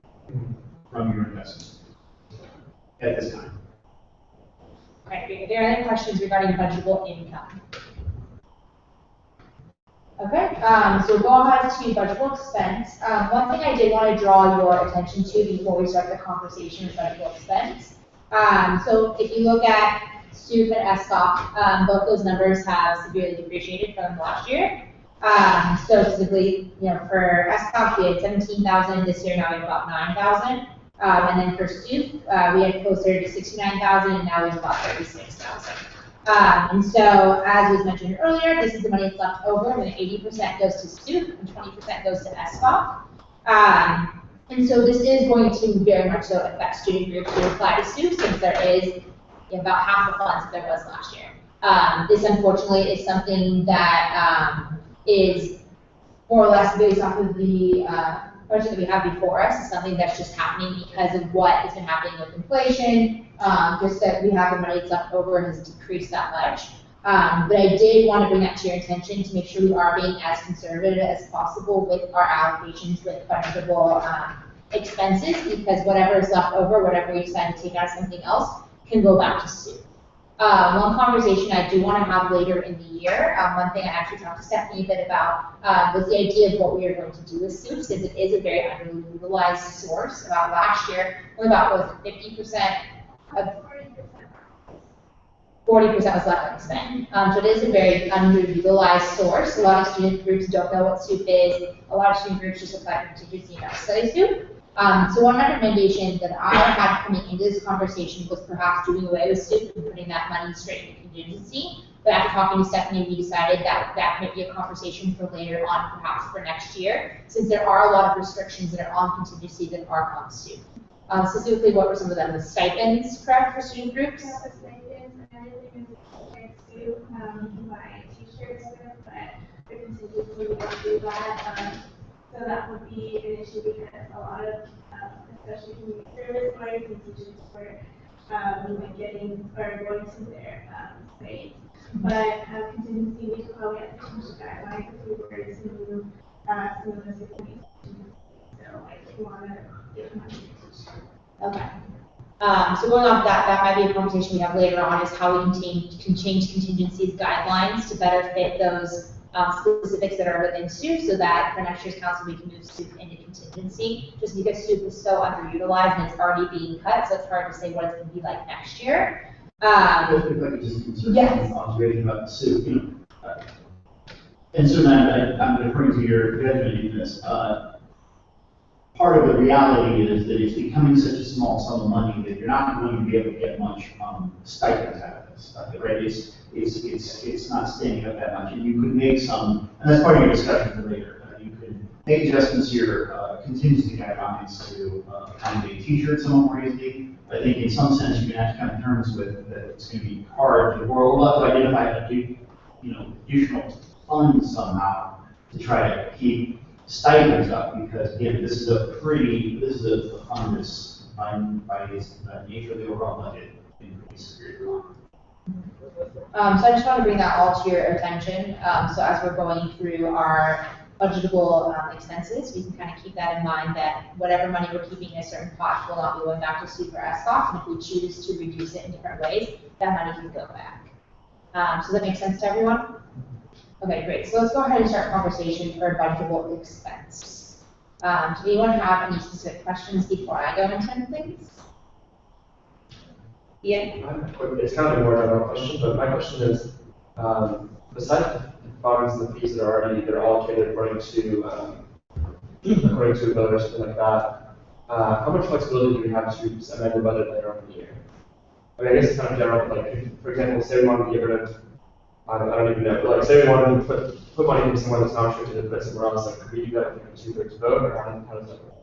K: from your investment at this time.
A: Right, are there any questions regarding budgetable income? Okay, so we'll go ahead to budgetable expense. One thing I did want to draw your attention to before we start the conversation with budgetable expense. So if you look at SUP and SCOP, both those numbers have severely depreciated from last year. So specifically, for SCOP we had 17,000 this year, now we have about 9,000. And then for SUP, we had closer to 69,000, and now we have about 36,000. And so, as was mentioned earlier, this is the money that's left over, and then 80% goes to SUP and 20% goes to SCOP. And so this is going to very much so affect student groups who apply to SUP, since there is about half the funds that there was last year. This unfortunately is something that is more or less based off of the budget that we have before us. It's something that's just happening because of what has been happening with inflation, just that we have the money that's left over and has decreased that much. But I did want to bring that to your attention to make sure we are being as conservative as possible with our allocations with budgetable expenses, because whatever is left over, whatever we decide to take out of something else, can go back to SUP. One conversation I do want to have later in the year, one thing I actually talked to Stephanie a bit about, was the idea of what we are going to do with SUP, since it is a very underutilized source. About last year, only about 50% of 40% was left unspent. So it is a very underutilized source. A lot of student groups don't know what SUP is. A lot of student groups just apply for contingency and not study SUP. So one recommendation that I had coming into this conversation was perhaps doing away with SUP and putting that money straight into contingency. But after talking to Stephanie, we decided that that might be a conversation for later on, perhaps for next year, since there are a lot of restrictions that are on contingency that are on SUP. Specifically, what were some of them? The stipends, correct, for student groups?
E: Yeah, the stipends and everything is like SUP, you can buy t-shirts with, but the contingency we don't do that. So that would be an issue because a lot of, especially community service boards and teachers were getting or going to their state. But contingency, we should probably have to change the guidelines if we were to move some of those activities. So if you want to get money.
A: Okay. So going off that might be a conversation we have later on, is how we can change contingencies guidelines to better fit those specifics that are within SUP, so that for next year's council we can move SUP into contingency, just because SUP is so underutilized and it's already being cut, so it's hard to say what it's going to be like next year.
K: If I could just insert
A: yes.
K: an observation about the SUP, and so I'm referring to your judgment in this, part of the reality is that it's becoming such a small sum of money that you're not going to be able to get much stipends out of this, right? It's not standing up that much, and you could make some, and that's part of your discussion for later. You could make adjustments to your contingency guidelines to accommodate teachers somewhat more easily. I think in some sense you can have to come to terms with that it's going to be hard to, or we'll have to identify additional funds somehow to try to keep stipends up, because again, this is a fund that's by the nature of the overall budget in pretty severe.
A: So I just want to bring that all to your attention. So as we're going through our budgetable expenses, we can kind of keep that in mind, that whatever money we're keeping in a certain pot will not be going back to super SCOF, and if we choose to reduce it in different ways, that money can go back. So does that make sense to everyone? Okay, great. So let's go ahead and start conversation for budgetable expense. Does anyone have any specific questions before I go into things? Ian?
M: It's kind of a more general question, but my question is, besides the funds and the fees that are allocated according to a vote or something like that, how much flexibility do we have to amend the budget later on in the year? I mean, I guess it's kind of general, like, for example, say we wanted to get rid of, I don't even know, but like, say we wanted to put money into somewhere that's not restricted to put somewhere else, like, could we do that with like a 2/3 vote, or how does that work?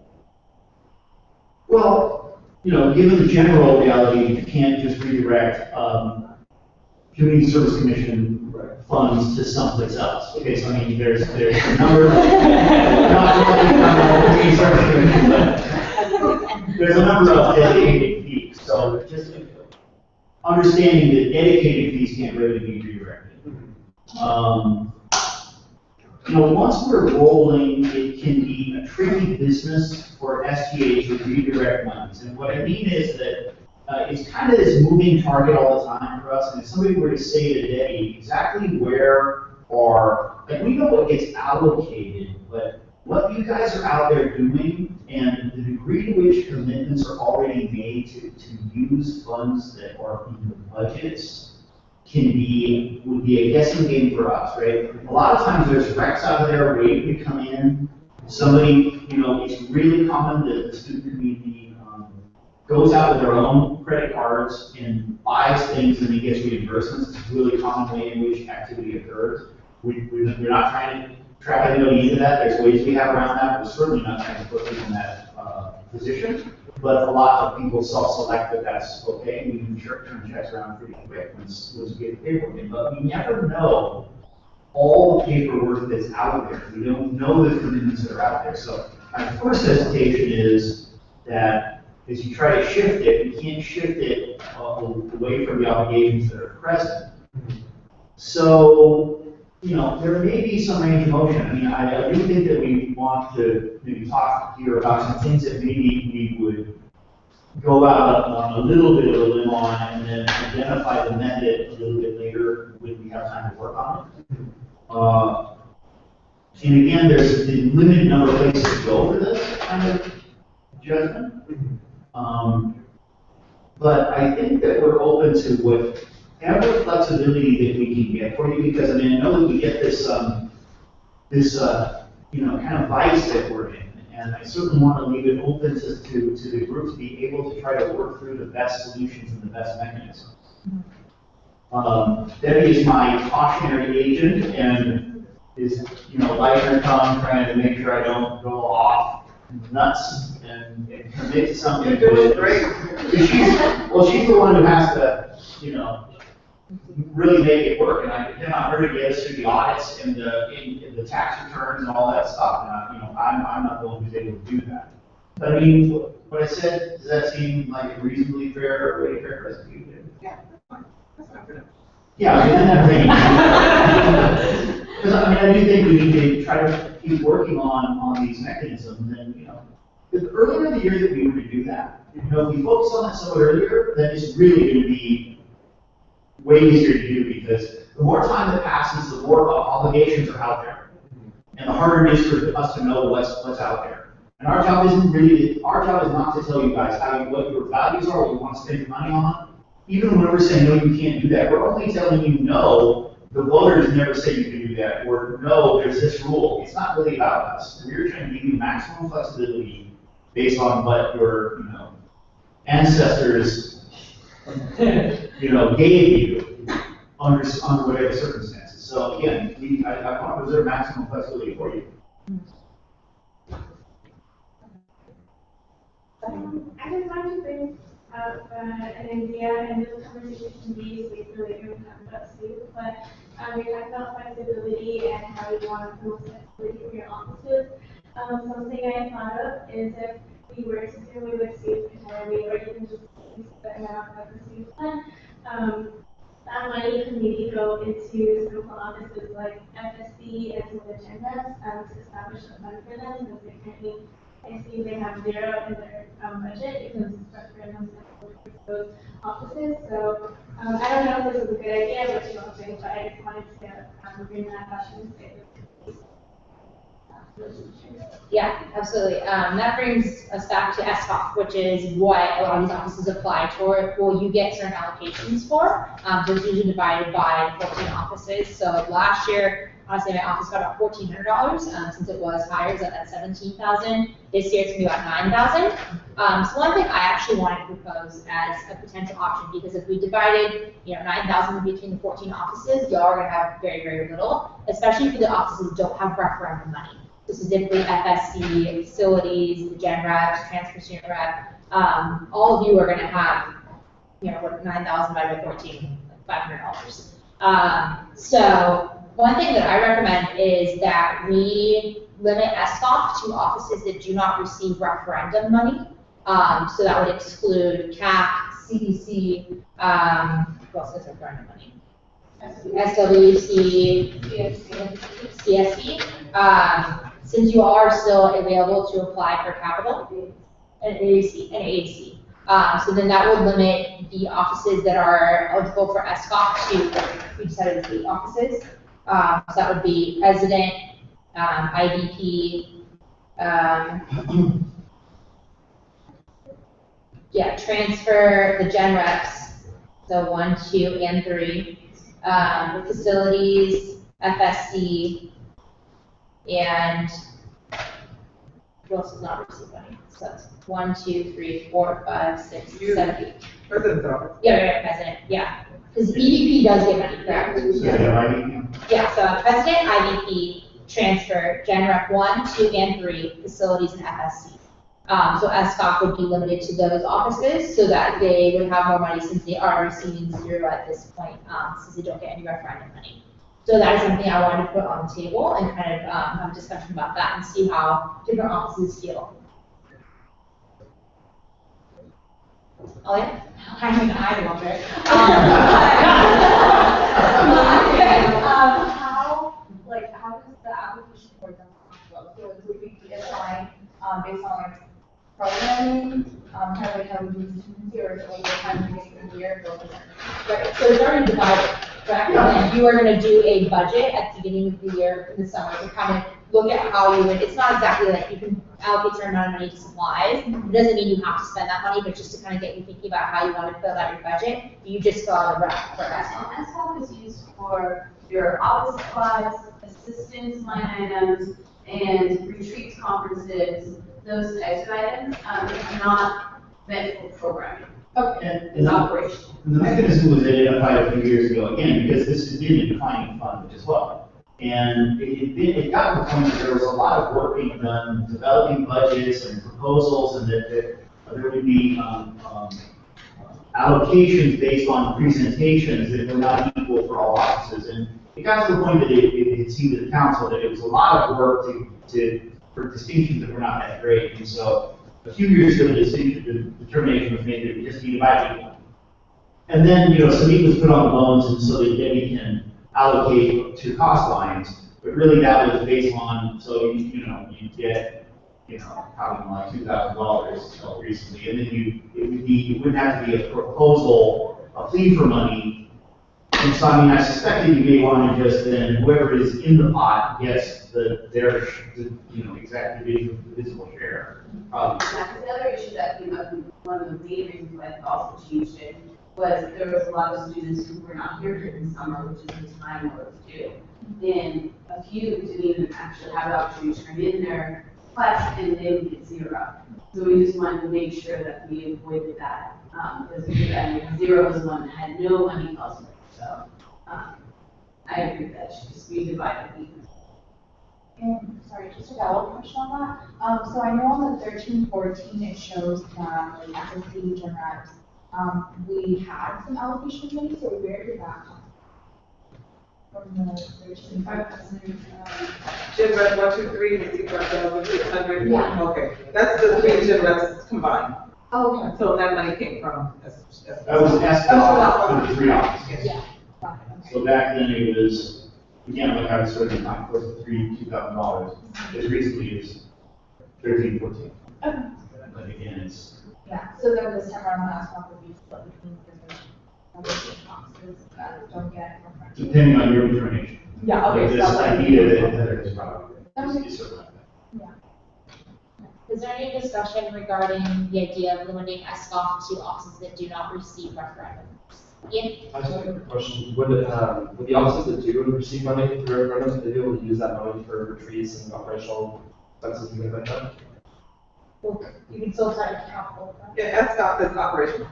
K: Well, given the general reality, you can't just redirect Community Service Commission funds to someplace else. Okay, so I mean, there's a number of, there's a number of dedicated fees. So just understanding that dedicated fees can't really be redirected. Once we're rolling, it can be a tricky business for SGA to redirect monies. And what I mean is that it's kind of this moving target all the time for us. And if somebody were to say to Debbie exactly where we know what gets allocated, but what you guys are out there doing and the degree to which commitments are already made to use funds that are in the budgets would be a guessing game for us, right? A lot of times there's recs out there waiting to come in. Somebody, it's really common that the student community goes out with their own credit cards and buys things and then gets reimbursements. It's a really common way in which activity occurs. We're not trying to trap anybody into that. There's ways we have around that. We're certainly not trying to put people in that position. But a lot of people self-select that that's okay. We can turn checks around pretty quick once we get the paperwork in. But we never know all the paperwork that's out there. We don't know the commitments that are out there. So my first hesitation is that as you try to shift it, you can't shift it away from the obligations that are present. So, there may be some range of motion. I mean, I do think that we want to maybe talk here about some things that maybe we would go out on a little bit of a limb on and then identify the method a little bit later when we have time to work on it. And again, there's a limited number of places to go for this kind of judgment. But I think that we're open to whatever flexibility that we can get for you, because I mean, I know that we get this kind of vice that we're in, and I certainly want to leave it open to the group to be able to try to work through the best solutions and the best mechanisms. Debbie is my cautionary agent and is, light her tongue trying to make sure I don't go off nuts and commit to something.
J: You're doing great.
K: She's the one who has to, really make it work, and I depend on her to get us through the audits and the tax returns and all that stuff. And I'm not the one who's able to do that. But I mean, what I said, does that seem like a reasonably fair way to characterize it?
J: Yeah. That's not good.
K: Yeah, in that range. Because I do think we need to try to keep working on these mechanisms, and the earlier the year that we were to do that, if we focus on that somewhat earlier, then it's really going to be way easier to do, because the more time that passes, the more obligations are out there, and the harder it is for us to know what's out there. And our job is not to tell you guys what your values are, what you want to spend your money on. Even when we're saying no, you can't do that, we're only telling you no the voters never say you can do that, or no, there's this rule. It's not really about us. We're trying to give you maximum flexibility based on what your, ancestors, gave you under whatever circumstances. So again, I want to reserve maximum flexibility for you.
E: I just wanted to bring up an idea, and this conversation can be basically going to talk about soup, but we talked about flexibility and how you want the most flexibility for your offices. Something I thought of is if we were to do away with soup entirely, or even just use the amount of the soup plan, that money could maybe go into simple offices like FSC and some of the gen reps to establish a fund for them, because they currently, I see they have zero in their budget because it's structured for those offices. So I don't know if this is a good idea, what you all think, but I just wanted to bring that up and say that.
A: Yeah, absolutely. That brings us back to SFOP, which is what a lot of these offices apply toward. Well, you get certain allocations for. So it's usually divided by 14 offices. So last year, honestly, my office got about $1,400 since it was higher, it's at $17,000. This year it's gonna be about $9,000. So one thing I actually wanted to propose as a potential option, because if we divided, $9,000 between the 14 offices, y'all are gonna have very, very little, especially for the offices that don't have referendum money. So specifically FSC, facilities, the gen reps, transfer student rep, all of you are going to have, 9,000 divided by 14, like $500. So one thing that I recommend is that we limit SFOP to offices that do not receive referendum money. So that would exclude CAC, CDC, who else has referendum money? SWC, CSC. Since you are still available to apply for capital, and AAC. So then that would limit the offices that are eligible for SFOP to, we decided it's 8 offices. So that would be president, IVP, transfer, the gen reps, so 1, 2, and 3, facilities, FSC, and who else does not receive money? So that's 1, 2, 3, 4, 5, 6, 7, 8.
J: President's office.
A: Yeah, president, yeah. Because EVP does get money, correct? Yeah, so president, IVP, transfer, gen rep 1, 2, and 3, facilities, and FSC. So SFOP would be limited to those offices so that they would have more money since they are receiving zero at this point, since they don't get any referendum money. So that is something I wanted to put on the table and kind of have a discussion about that and see how different offices feel. Oh yeah? I mean, I wonder.
H: How does the application for them flow? So would we be applying based on programming, kind of like how we do students, or is it like the time we get in the year?
A: Right, so it's already divided, correct? And you are going to do a budget at the beginning of the year in the summer to kind of look at how you would, it's not exactly like you can allocate a certain amount of money to supplies. It doesn't mean you have to spend that money, but just to kind of get you thinking about how you want to fill out your budget, you just fill out a rep for that.
L: And SFOP is used for your office supplies, assistance line items, and retreats, conferences, those types of items. It's not meant for programming.
K: And
L: It's operational.
K: the mechanism was identified a few years ago, again, because this has been a declining fund as well. And it got to the point that there was a lot of work being done, developing budgets and proposals, and that there would be allocations based on presentations that were not equal for all offices. And it got to the point that it seemed to the council that it was a lot of work for distinctions that were not that great. And so a few years ago, the determination was made that it just be divided. And then, some meat was put on the bones, and so that Debbie can allocate to cost lines. But really, that was based on, so you get, probably like $2,000 recently, and then it wouldn't have to be a proposal, a plea for money. And so, I suspect that you may want to just then, whoever is in the pot gets their exact divisible share.
L: The other issue that came up, one of the main reasons why I also changed it,
I: was there was a lot of students who were not here during summer, which is the time where it's due. And a few didn't even actually have the opportunity to turn in their request, and they would get 0. So we just wanted to make sure that we avoided that, because we had 0 was one that had no money elsewhere. So I agree that should just be divided evenly.
H: And sorry, just a follow-up question on that. So I know on the 13-14 it shows that like SSC and reps, we had some allocation money, so where did that come from the 13?
J: Gym rep 1, 2, 3, and 600.
H: Yeah.
J: Okay, that's the 3 gym reps combined.
H: Oh, okay.
J: So that money came from.
K: That was SDOT for the 3 offices.
H: Yeah. Got it, okay.
K: So back then it was, again, like I was certain time, close to $2,000. As recently as 13, 14.
H: Okay.
K: But again, it's,
H: Yeah, so then this time around, the last one would be split between the offices that don't get referendum.
K: depending on your determination.
H: Yeah, okay,
K: But
H: so
K: this
H: that's like-
K: idea that Heather is probably,
H: Okay.
K: is sort of like that.
A: Is there any discussion regarding the idea of limiting SCOF to offices that do not receive referendums? Ian?
M: I just have a question. Would the offices that do receive money through referendums, would they be able to use that money for retreats and operational expenses and things like that?
A: Well, you can still try to count over.
J: Yeah, SDOT is operational.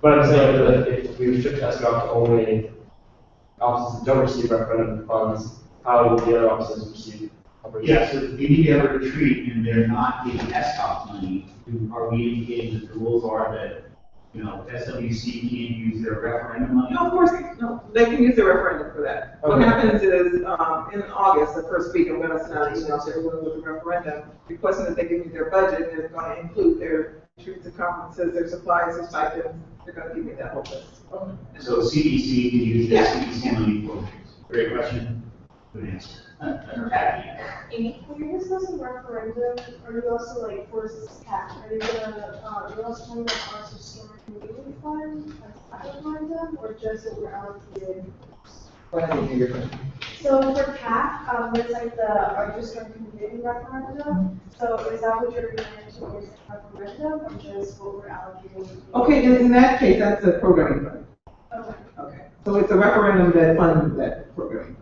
M: But I'm saying that if we restrict SDOT to only offices that don't receive referendum funds, how will the other offices receive operational?
K: Yeah, so if you need to have a retreat and they're not getting SCOP money, are we indicating that the rules are that, you know, SWC can't use their referendum money?
J: No, of course, no, they can use the referendum for that. What
M: Okay.
J: happens is, in August, the first week, I'm gonna send out an email to everyone with the referendum, requesting that they give me their budget, and they're gonna include their retreats and conferences, their supplies, their stipends, they're gonna give me that whole list.
K: So CDC can use their
J: Yeah.
K: CDC money for retreats. Great question. Good answer.
A: Amy?
L: When you're discussing referendum, are you also like, for tax, are you gonna, you're also talking about our historic community fund as a referendum, or just what we're allocated?
J: Go ahead and do your question.
L: So for CAC, there's like the, our historic community referendum, so is that what you're going towards referendum, or just what we're allocating?
J: Okay, then in that case, that's a programming fund.
L: Okay.
J: Okay, so it's a referendum that funds that programming fund.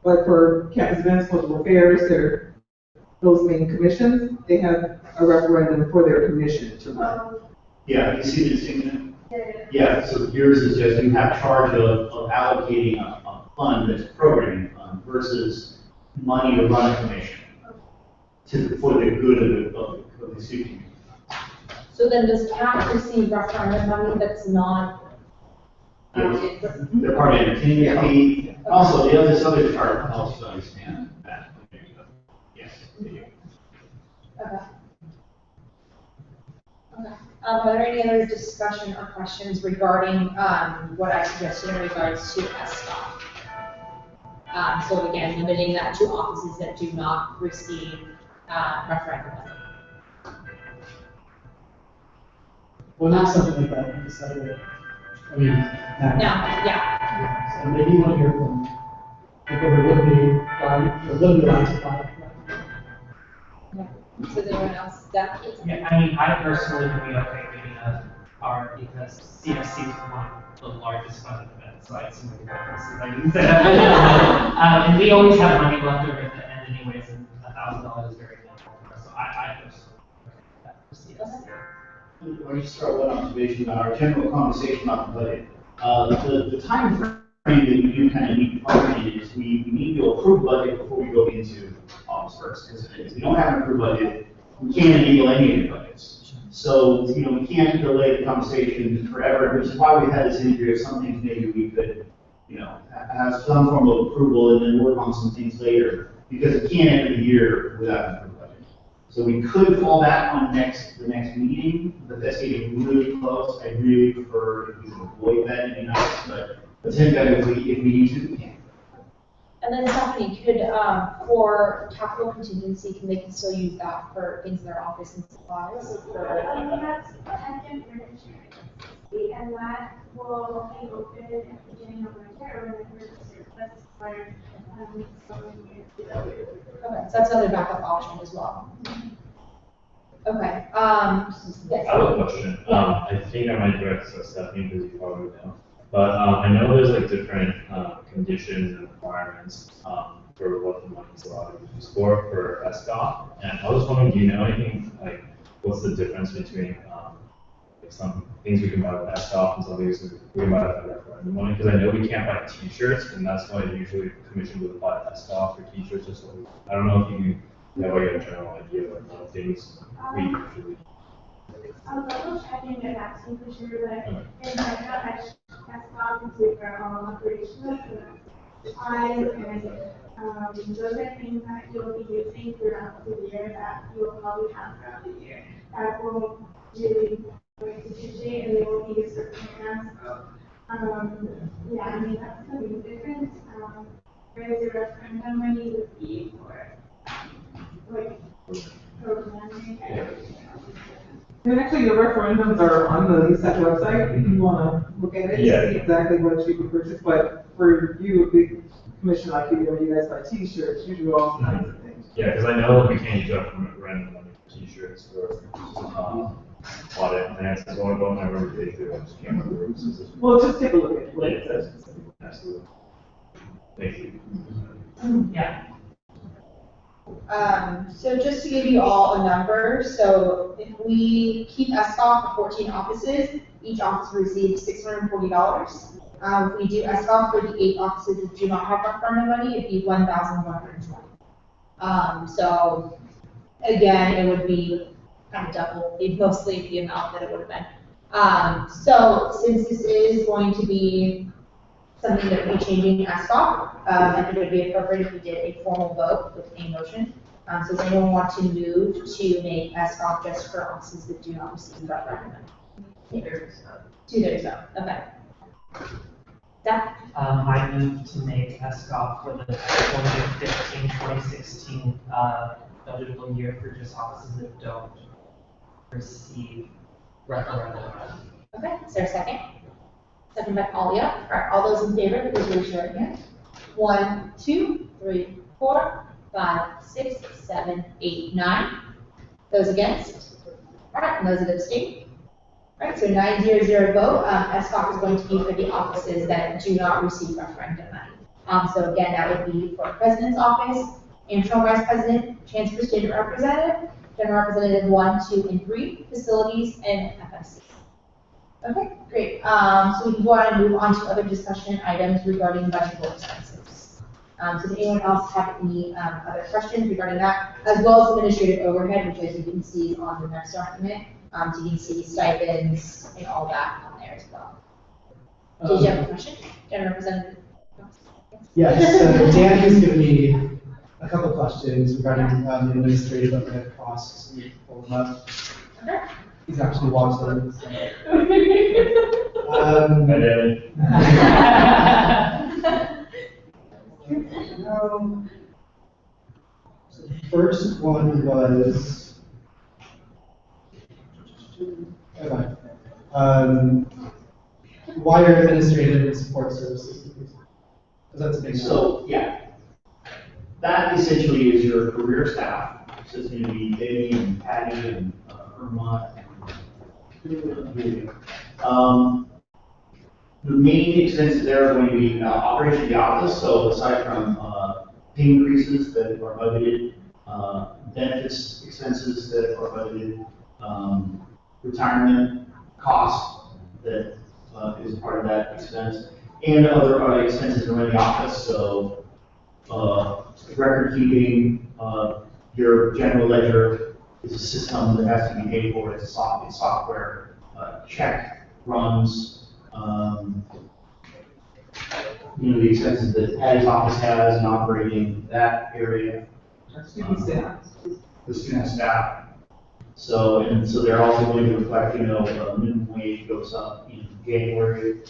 J: But for campus events, cultural affairs, those main commissions, they have a referendum for their commission to run.
K: Yeah, you see the distinction?
L: Yeah.
K: Yeah, so yours is just you have charge of allocating a fund that's a programming fund versus money to run a commission for the good of the student community.
A: So then does CAP receive referendum money that's not?
K: The part of entertainment fee, also this other chart helps to understand that. Yes. There you go.
A: Okay. Okay. Are there any other discussion or questions regarding, what I suggested in regards to SDOT? So again, limiting that to offices that do not receive, referendum money.
C: Well, not something like that, I decided, I mean,
A: No, yeah.
C: So maybe you want to hear from people who live the lines of thought.
A: So is anyone else, that?
N: Yeah, I mean, I personally would be okay giving a R because CFC is one of the largest funded events, so I assume we can have and we always have money left over at the end anyways, and $1,000 is very minimal for us, so I personally recommend that for CFC.
K: Let me just start one observation about our general conversation about the budget. The time frame that we do kind of need to function is we need to approve budget before we go into August 1st. Because if we don't have an approved budget, we can't enable any of the budgets. So, you know, we can't delay the conversation forever, which is why we had this interview of some things maybe we could, you know, have some form of approval and then work on some things later. Because we can't end the year without an approved budget. So we could fall back on the next meeting, but that's getting really close. I really prefer if we can avoid that, it'd be nice, but attend that if we need to, we can.
A: And then Stephanie, could, for capital contingency, can they still use that for things in their office and supplies?
E: That's attendant furniture, and that will be open at the beginning of winter, or when the that's where,
A: Okay, so that's another backup option as well. Okay, yes.
F: I have a question. I think I might direct to Stephanie because you probably know. But I know there's like different conditions and requirements for what the money is allowed to be used for SDOT. And I was wondering, do you know anything like what's the difference between like some things we can buy with SDOT and some things we can buy with referendum money? Because I know we can't buy T-shirts, and that's why usually the commission would buy SDOT for T-shirts. Just like, I don't know if you have like a general idea of what things we usually.
E: I'll double check and get back to you for sure, but in my gut, that's not complete for all operational. Those are things that you'll be using throughout the year that you'll probably have throughout the year. That will really going to depreciate and they will be used for programs. Yeah, I mean, that's the big difference. Whereas the referendum money would be for, like, programming and everything else.
J: And actually, your referendums are on the USAC website, if you wanna look at it,
F: Yeah.
J: see exactly what you can purchase, but for you, a big commission like you guys buy T-shirts, you do all kinds of things.
F: Yeah, because I know we can't use referendum money for T-shirts or audit finance is one of them. I remember they do. I just can't remember.
J: Well, just take a look at what it says.
F: Absolutely. Thank you.
N: Yeah.
A: So just to give you all a number, so if we keep SCOF for 14 offices, each office receives $640. If we do SCOF for the 8 offices that do not have referendum money, it'd be $1,120. So again, it would be kind of double, mostly the amount that it would have been. So since this is going to be something that would be changing SCOF, I think it would be appropriate if we did a formal vote with a motion. So does anyone want to move to make SCOF just for offices that do not receive referendum money? 2/3 vote, okay. Zach?
N: I move to make SCOF for the 2015-2016 budgetable year for just offices that don't receive referendum money.
A: Okay, is there a second? Second by Alia. All right, all those in favor, please raise your right hand. 1, 2, 3, 4, 5, 6, 7, 8, 9. Those against? All right, and those that abstain? All right, so 9-0-0 vote. SCOF is going to be for the offices that do not receive referendum money. So again, that would be for President's Office, Internal Vice President, Chancellor State Representative, General Representative 1, 2, and 3, Facilities, and FSC. Okay, great. So we can go on and move on to other discussion items regarding budgetable expenses. So does anyone else have any other questions regarding that, as well as administrative overhead, which as you can see is on the next document. So you can see stipends and all that on there as well. Did you have a question? General Representative?
D: Yes, so Danny's given me a couple questions regarding the administrative overhead costs. Let me pull them up.
A: Okay.
D: He's actually watched them. So. So the first one was, okay. Why are administrative and support services? Because that's a big number.
K: So, yeah. That essentially is your career staff. So it's going to be Debbie and Patty and Irma. The main expenses there are going to be operation of the office. So aside from pay increases that are budgeted, benefits expenses that are budgeted, retirement costs that is part of that expense, and other expenses around the office. So record keeping, your general ledger is a system that has to be paid for. It's software, check runs, the expenses that Patty's office has in operating that area.
J: Student staff.
K: The student staff. So they're also going to reflect, minimum wage goes up in January.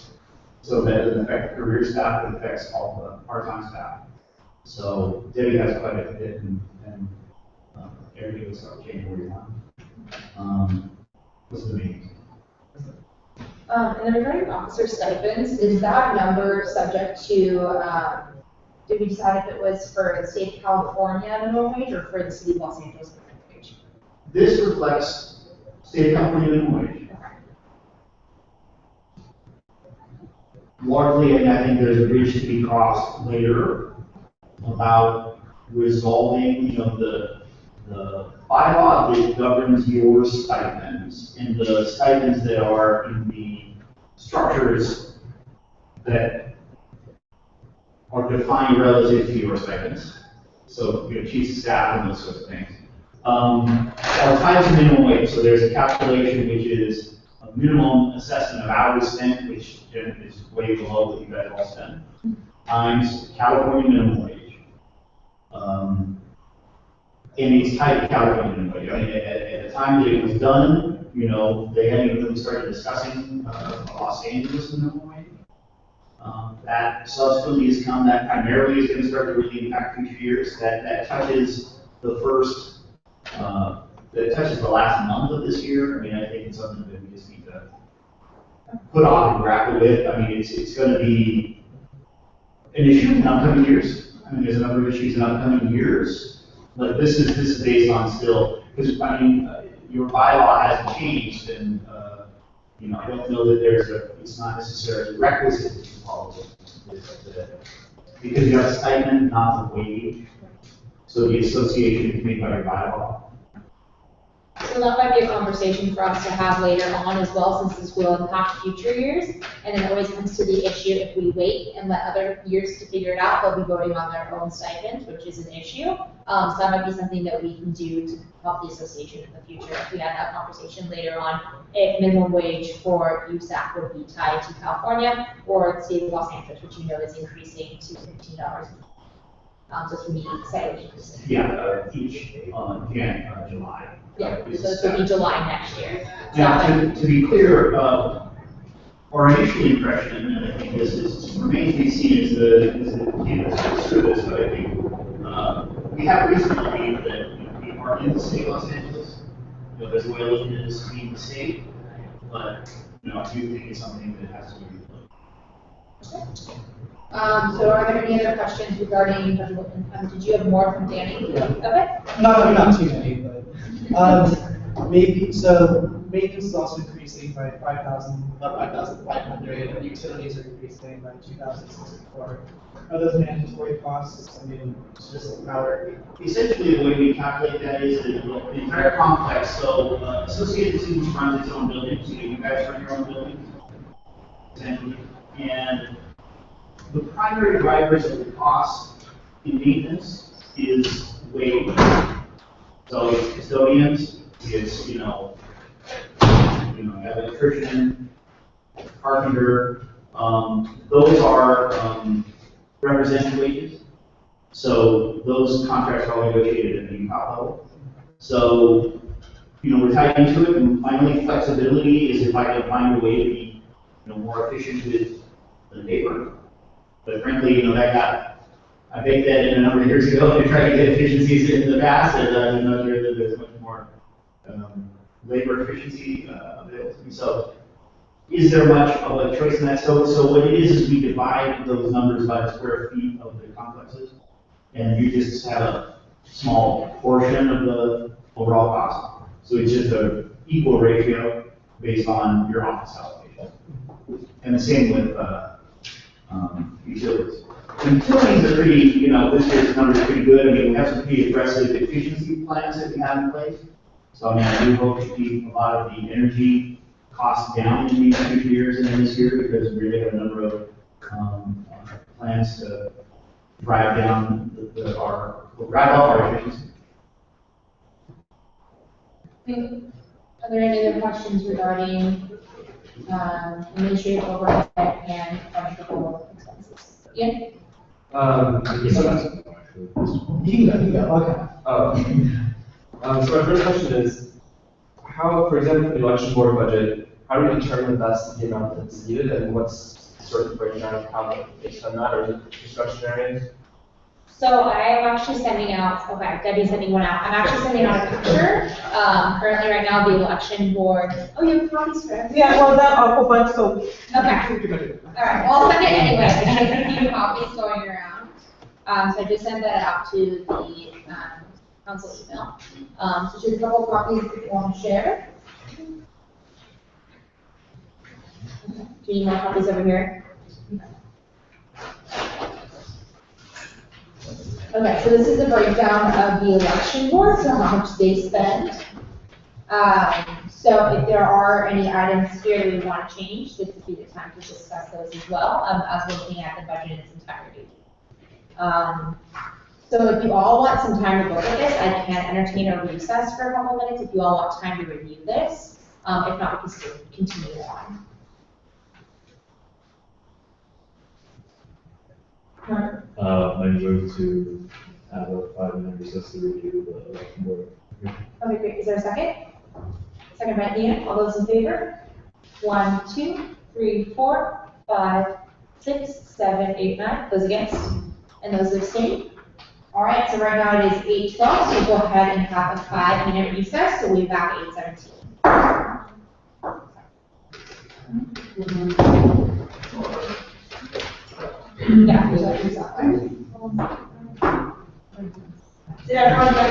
K: So that doesn't affect career staff, it affects all the part-time staff. So Debbie has quite a bit and everything goes up January 1. What's the main?
A: And then regarding officer stipends, is that number subject to, did we decide if it was for the state of California minimum wage or for the city of Los Angeles minimum wage?
K: This reflects state of California minimum wage. Largely, and I think there's a bridge to be crossed later about resolving, the bylaw that governs your stipends and the stipends that are in the structures that are defined relative to your stipends. So, chiefs of staff and those sorts of things. Are tied to minimum wage. So there's a calculation which is a minimum assessment of hours spent, which is way below what you guys all spend, times California minimum wage. And it's tied to California minimum wage. I mean, at the time that it was done, they hadn't even really started discussing Los Angeles minimum wage. That subsequently has come, that primarily is going to start to really impact future years. That touches the first, that touches the last month of this year. I mean, I think it's something that we just need to put off and grapple with. I mean, it's going to be an issue in upcoming years. I mean, there's a number of issues in upcoming years, but this is based on still, because I mean, your bylaw hasn't changed, and I don't know that it's not necessarily requisite to follow it, because you have a stipend, not the wage. So the association is made by your bylaw.
A: So that might be a conversation for us to have later on as well, since this will impact future years. And it always comes to the issue, if we wait and let other years to figure it out, they'll be voting on their own stipends, which is an issue. So that might be something that we can do to help the association in the future, if we had that conversation later on, if minimum wage for USAC would be tied to California or the state of Los Angeles, which is increasing to $15. So it's going to be slightly increasing.
K: Yeah, each July.
A: Yeah, so it's going to be July next year.
K: Now, to be clear, our initial impression, and I think this remains to be seen as the service, but I think we have reason to believe that we are in the city of Los Angeles. There's a way of looking at this being the state, but I do think it's something that has to be looked at.
A: So are there any other questions regarding budget income? Did you have more from Danny?
D: Yeah.
A: Okay.
D: Not too many, but maybe, so maintenance is also increasing by 5,500, and utilities are increasing by 2,064. Are those mandatory costs? I mean, it's just our.
K: Essentially, the way we calculate that is that the entire complex, so Associated Students runs its own buildings, you guys run your own buildings, essentially, and the primary drivers of the cost in maintenance is wage. So it's custodians, it's, electrician, carpenter, those are represented wages. So those contracts are all negotiated at the top level. So, we're tied into it, and finally flexibility is if I can find a way to be, more efficient with the labor. But frankly, I baked that in a number of years ago to try to get efficiencies in the past, and I'm not sure that there's much more labor efficiency available. So, is there much of a choice in that? So what it is we divide those numbers by the square feet of the complexes, and you just have a small portion of the overall cost. So it's just an equal ratio based on your office allocation. And the same with utilities. Utilities are pretty, this year's numbers are pretty good. I mean, we have some pretty aggressive efficiency plans that we have in place. So, I do hope to keep a lot of the energy costs down in these future years and in this year, because we really have a number of plans to drive down drive up our efficiency.
A: Are there any other questions regarding administrative overhead and functional expenses? Yeah?
D: You can go, okay.
M: So my first question is, how, for example, for the election board budget, how do we determine that's the amount that's needed, and what's sort of the breakdown of how based on that, or is it discretionary?
A: So I am actually sending out, Debbie's sending one out. I'm actually sending out a picture. Currently right now, the election board. Oh, you have copies for everything?
J: Yeah, well, that, a whole bunch, so.
A: Okay. All right, well, I'll send it anyway. There's a few copies going around. So I just sent that out to the council email. So just a couple copies if you want to share. Do you need more copies over here? Okay, so this is a breakdown of the election board, so how much they spend. So if there are any items here that we want to change, this would be the time to discuss those as well, as we're looking at the budget in its entirety. So if you all want some time to look at this, I can entertain a recess for a couple minutes if you all want time to review this. If not, we can still continue on.
F: I move to have a 5-minute recess to review the election board.
A: Okay, great. Is there a second? Second by Ian. All those in favor? 1, 2, 3, 4, 5, 6, 7, 8, 9. Those against? And those abstain? All right, so right now it is 8:12, so we'll go ahead and have a 5-minute recess, so we'll be back at 8:17. Yeah, there's that. Did everyone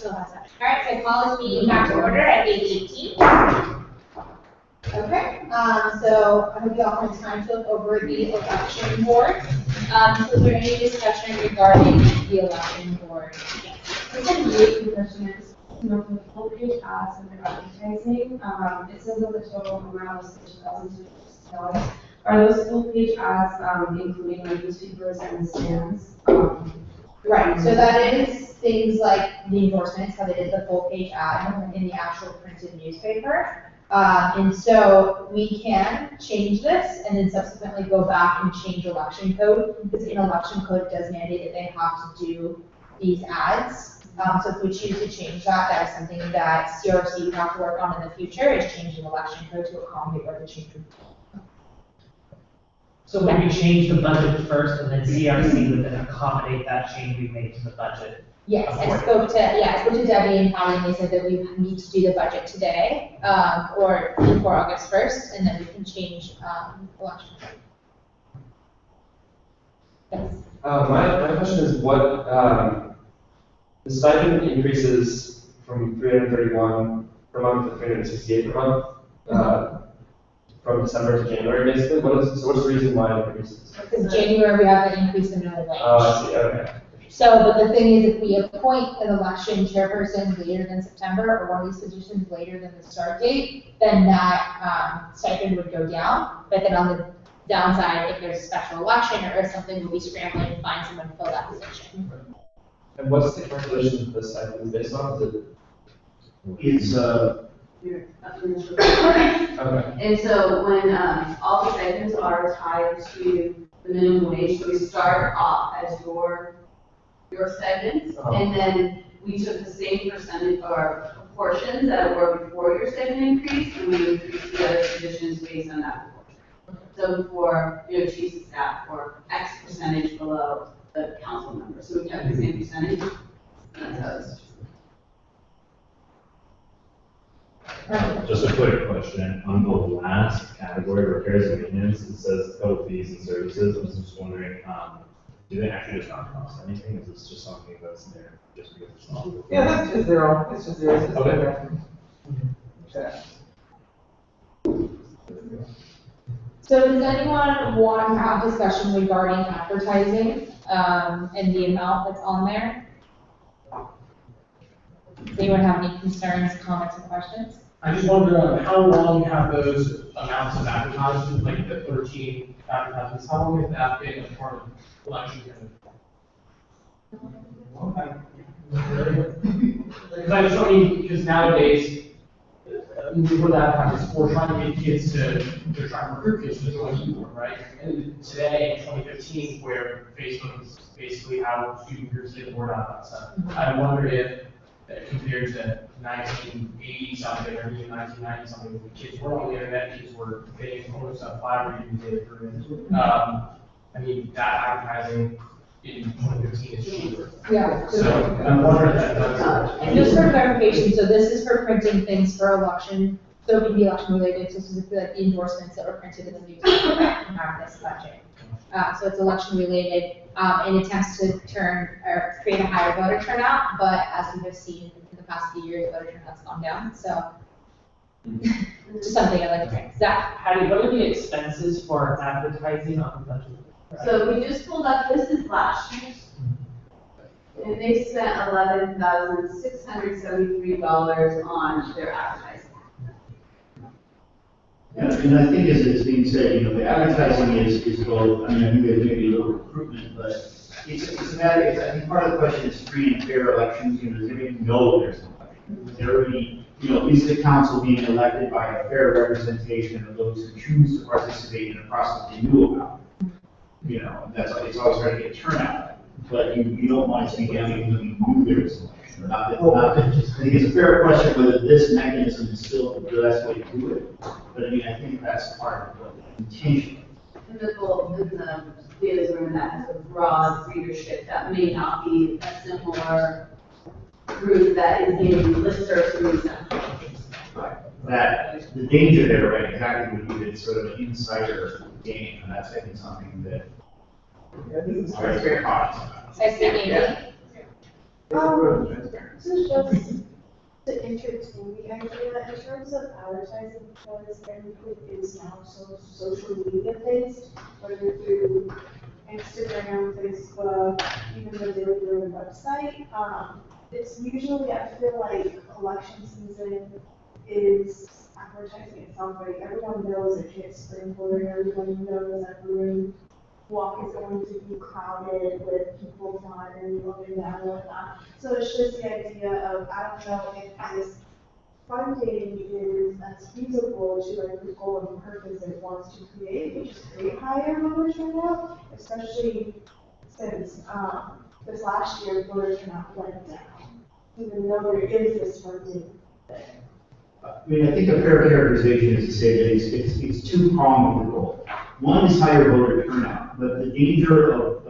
A: still has that. All right, so I call this meeting back to order at 8:18. Okay, so I hope you all had time to look over the election board. So is there any discussion regarding the election board?
L: I just have a really quick question. It's, you know, for the full page ads and their advertising, it says that the total amount is $6,200. Are those full page ads, including like newspapers and stands?
A: Right, so that is things like the endorsements, how they did the full page ad in the actual printed newspaper. And so we can change this and then subsequently go back and change election code, because in election code it does mandate that they have to do these ads. So if we choose to change that, that is something that CRC would have to work on in the future, is changing election code to accommodate or to change.
N: So would we change the budget first and then CRC would then accommodate that change we made to the budget?
A: Yes, I spoke to Debbie and Patty, and they said that we need to do the budget today, or before August 1st, and then we can change, election code. Yes.
M: My question is what, the stipend increases from 331 per month to 368 per month, from December to January, basically. So what's the reason why it increases?
A: Because January we have an increase in minimum wage.
M: Oh, I see, okay.
A: So, but the thing is, if we appoint an election chairperson later than September, or one of these positions later than the start date, then that, stipend would go down. But then on the downside, if there's a special election or something, we'll be scrambling to find someone to fill that position.
M: And what's the calculation of the stipend based on? Is it?
K: It's,
M: Okay.
B: And so when, all the stipends are tied to the minimum wage, so we start off as your stipends, and then we took the same percentage or proportions that were before your stipend increase, and we increased the other positions based on that proportion. So for, you know, chiefs of staff, or X percentage below the council member, so we kept the same percentage. That's how it's.
F: Just a quick question, on the last category, repairs and maintenance, it says total fees and services, I was just wondering, do they actually just not cost anything, is this just something that's there, just because it's not?
J: Yeah, that's just zero, it's just zero. It's just
F: Okay.
J: zero.
A: So does anyone want to have discussion regarding advertising, and the amount that's on there? Does anyone have any concerns, comments, or questions?
C: I just wonder, how long have those amounts of advertisements, like the 13 advertisements, how long has that been a part of election campaign? Because I just don't mean, because nowadays, before that happens, we're trying to get kids they're trying to recruit kids to join keyboard, right? And today, in 2015, where Facebook is basically how student groups get the word out about stuff, I wonder if, compared to 1980 something or even 1990 something, when kids were on the internet, kids were getting photos of library data through. I mean, that advertising in 2015 is cheaper.
A: Yeah.
C: So I'm wondering if that does.
A: And just for clarification, so this is for printing things for election, so it can be election related, so specifically like the endorsements that were printed in the newspaper that can have this budget. So it's election related, in attempts to turn or create a higher voter turnout, but as we have seen in the past few years, voter turnout's gone down, so. Just something I'd like to bring. Zach?
N: Patty, what are the expenses for advertising on the budget?
B: So we just pulled up, this is last year's. And they spent $11,673 on their advertising.
K: Yeah, and I think as it's being said, you know, the advertising is both, I mean, I think there's maybe a little recruitment, but it's a matter, I think part of the question is free and fair elections, you know, does everybody know there's an election? Is everybody, you know, is the council being elected by a fair representation of those who choose to participate in a process they knew about? You know, it's always hard to get turnout, but you don't want to speak anything that you knew there was an election. Not that, I think it's a fair question whether this mechanism is still the best way to do it, but I mean, I think that's part of the intention.
B: And the goal, the is room that has a broad readership that may not be a similar group that is getting listservs from USAC.
K: That the danger there, right, exactly would be that it's sort of an insider game, and that's I think something that
J: Yeah, this is
K: is very cautious about.
A: I see, Amy.
L: This is just to entertain the idea in terms of advertising, because everything is now so social media based, whether through Instagram, Facebook, even the Daily Room website. It's usually, I feel like election season is advertising itself, like everyone knows that it's spring quarter, everyone knows that Bruin Walk is going to be crowded with people flying up and down and whatnot. So it's just the idea of, I don't know if this funding is as feasible to like the goal and purpose it wants to create, which is create higher voter turnout, especially since this last year voter turnout went down, even though there is this funding thing.
K: I mean, I think a fair characterization is to say that it's two-pronged with the goal. One is higher voter turnout, but the danger of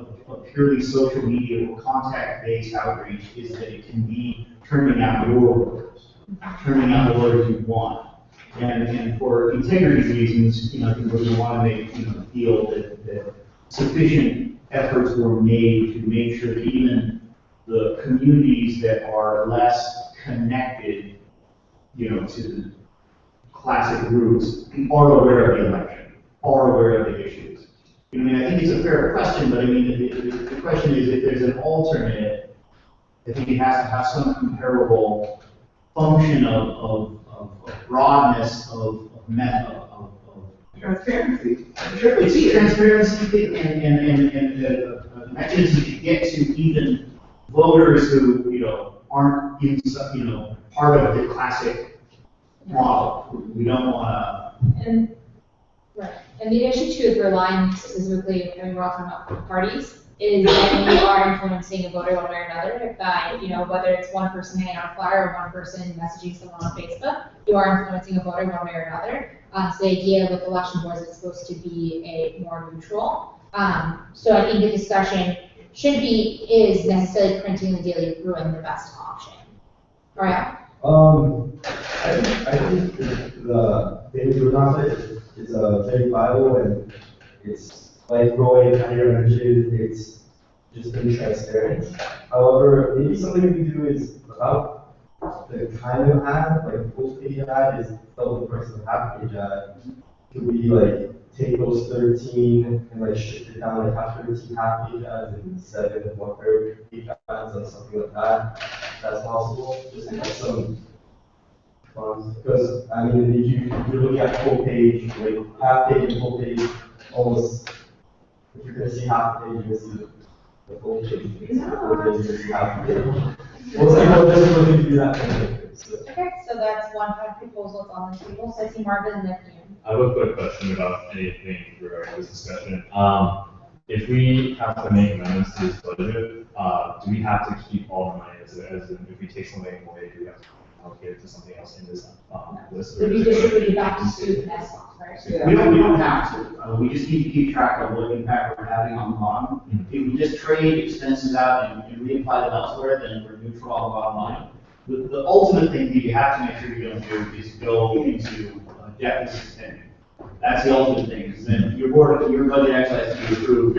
K: purely social media or contact-based outreach is that it can be turning out your voters, turning out the voters you want. And for integrity reasons, I think we want to make, feel that sufficient efforts were made to make sure that even the communities that are less connected to the classic groups, are aware of the election, are aware of the issues. I think it's a fair question, but the question is, if there's an alternate, I think it has to have some comparable function of broadness, of method, of
J: Transparency.
K: It's transparency and mechanism to get to even voters who, aren't in, part of the classic model. We don't want
A: And, right, and the issue too, if we're relying specifically, we're all talking about parties, is that you are influencing a voter one way or another, by, whether it's one person hanging out a flyer or one person messaging someone on Facebook, you are influencing a voter one way or another. So the idea with election boards is supposed to be a more neutral. So I think the discussion is necessarily printing the Daily Bruin the best option. Right?
G: I think the Daily Bruin website is very viable, and it's like Roy kind of mentioned, it's just been transparent. However, maybe something we can do is about the kind of ad, like full page ad is double the price of a half page ad. Could we take those 13 and shift it down, have 13 half page ads and 7 1/3 page ads or something like that? That's possible. Just to get some funds. Because if you're looking at full page, half page and full page, almost if you're gonna see half the page, you're gonna see the full page. Full page, you're gonna see half the page. We'll see what this is going to do that.
A: Okay, so that's one kind of proposal that's on the table. So I see Marvin and then you.
F: I have a quick question about anything regarding this discussion. If we have to make amendments to this budget, do we have to keep all the money as in if we take something away, do we have to allocate it to something else in this list?
A: So we distribute it back to student SLOC, right?
K: to. We don't have to. We just need to keep track of what impact we're having on the bottom. If we just trade expenses out and reapply them elsewhere, then we're neutral on the bottom line. The ultimate thing that you have to make sure you don't do is go into deficit spending. That's the ultimate thing, because then your budget actually has to be approved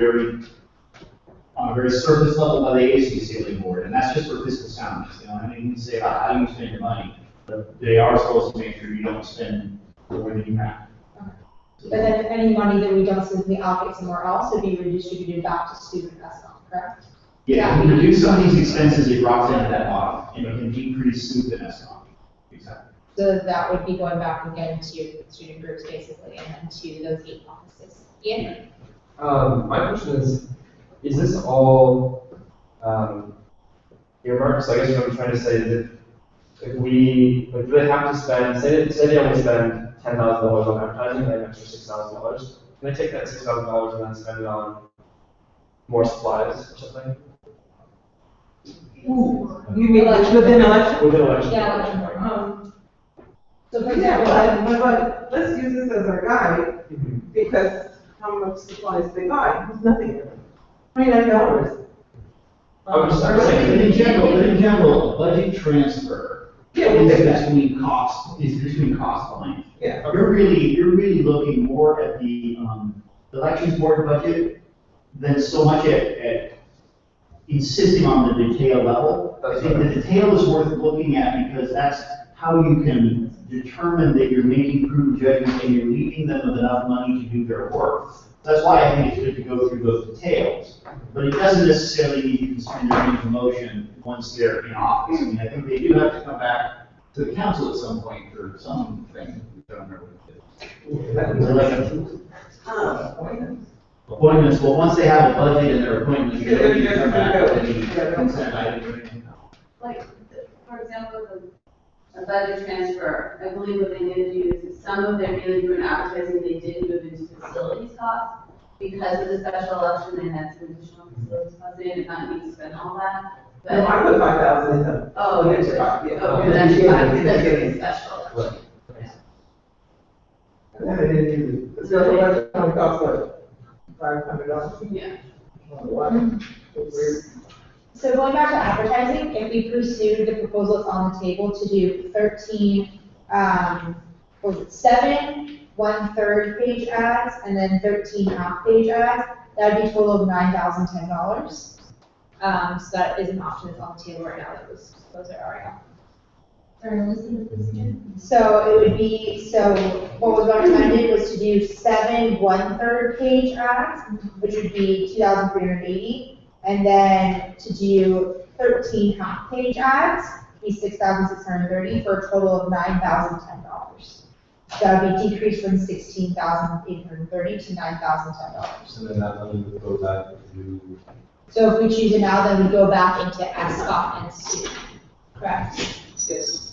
K: on a very surface level by the ASU ceiling board, and that's just for fiscal soundness. You can say how do you spend your money, but they are supposed to make sure you don't spend more than you have.
A: But then any money that we don't simply allocate somewhere else would be redistributed back to student SLOC, correct?
K: Yeah, when you reduce some of these expenses, it drops into that bottom, and it can decrease student SLOC. Exactly.
A: So that would be going back again to student groups basically, and then to those 8 offices. Ian?
M: My question is this all earmarked? So I guess what I'm trying to say is if we, do they have to spend, say they only spend $10,000 on advertising and an extra $6,000, can they take that $6,000 and then spend it on more supplies or something?
J: You mean within election?
M: Within election.
A: Yeah, election. So for
J: Yeah,
A: example,
J: but let's use this as our guide, because how much supplies they buy, there's nothing in it. $29.
M: I'm just
K: But in general, a budget transfer is between cost lines.
J: Yeah.
K: You're really looking more at the elections board budget than so much at insisting on the detail level. I think the detail is worth looking at because that's how you can determine that you're making prudent judgments and you're leaving them with enough money to do their work. That's why I think it's good to go through those details. But it doesn't necessarily mean you can spend your own motion once they're in office. I mean, I think they do have to come back to the council at some point for something. I don't remember what it is. Appointments, well, once they have a budget and their appointments, they don't need to come back with any consent items or anything.
B: Like, for example, a budget transfer, I believe what they needed to do is some of their daily prudent advertising, they did move into facilities costs. Because of the special election, they had some additional facilities costs, they did not need to spend all that. But
J: No, I put 5,000 in them.
B: Oh,
J: Yeah,
B: you did.
J: yeah.
B: Oh, that's a special election.
J: Yeah, they didn't use it. The special election only cost what, $500?
B: Yeah.
J: Wow. That's weird.
A: So going back to advertising, if we pursued the proposals on the table to do 13, seven 1/3 page ads and then 13 half-page ads, that would be a total of $9,010. So that is an option that's on the table right now, those are already on.
L: Sorry, listen to this again.
A: So it would be, so what was recommended was to do 7 1/3 page ads, which would be 2,380, and then to do 13 half-page ads, be 6,630 for a total of $9,010. That would be decreased from 16,830 to $9,010.
G: And then that money would go back to.
A: So if we choose it now, then we go back into SCOP and STU, correct?
J: Yes.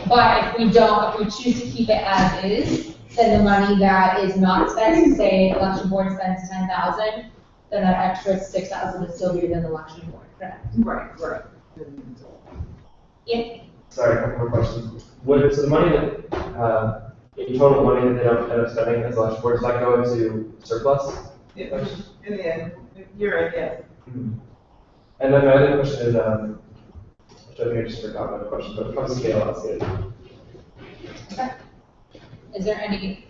A: But if we don't, if we choose to keep it as is, then the money that is not spent, say election board spends 10,000, then that extra 6,000 would still be within the election board, correct?
J: Right.
A: Yeah.
M: Sorry, a couple more questions. So the money that, in total money that they don't end up spending as election board, does that go into surplus?
J: Yeah, in the end, you're right, yes.
M: Mm-hmm. And then my other question is, which I think I just forgot my question, but from scale, that's it.
A: Okay. Is there any?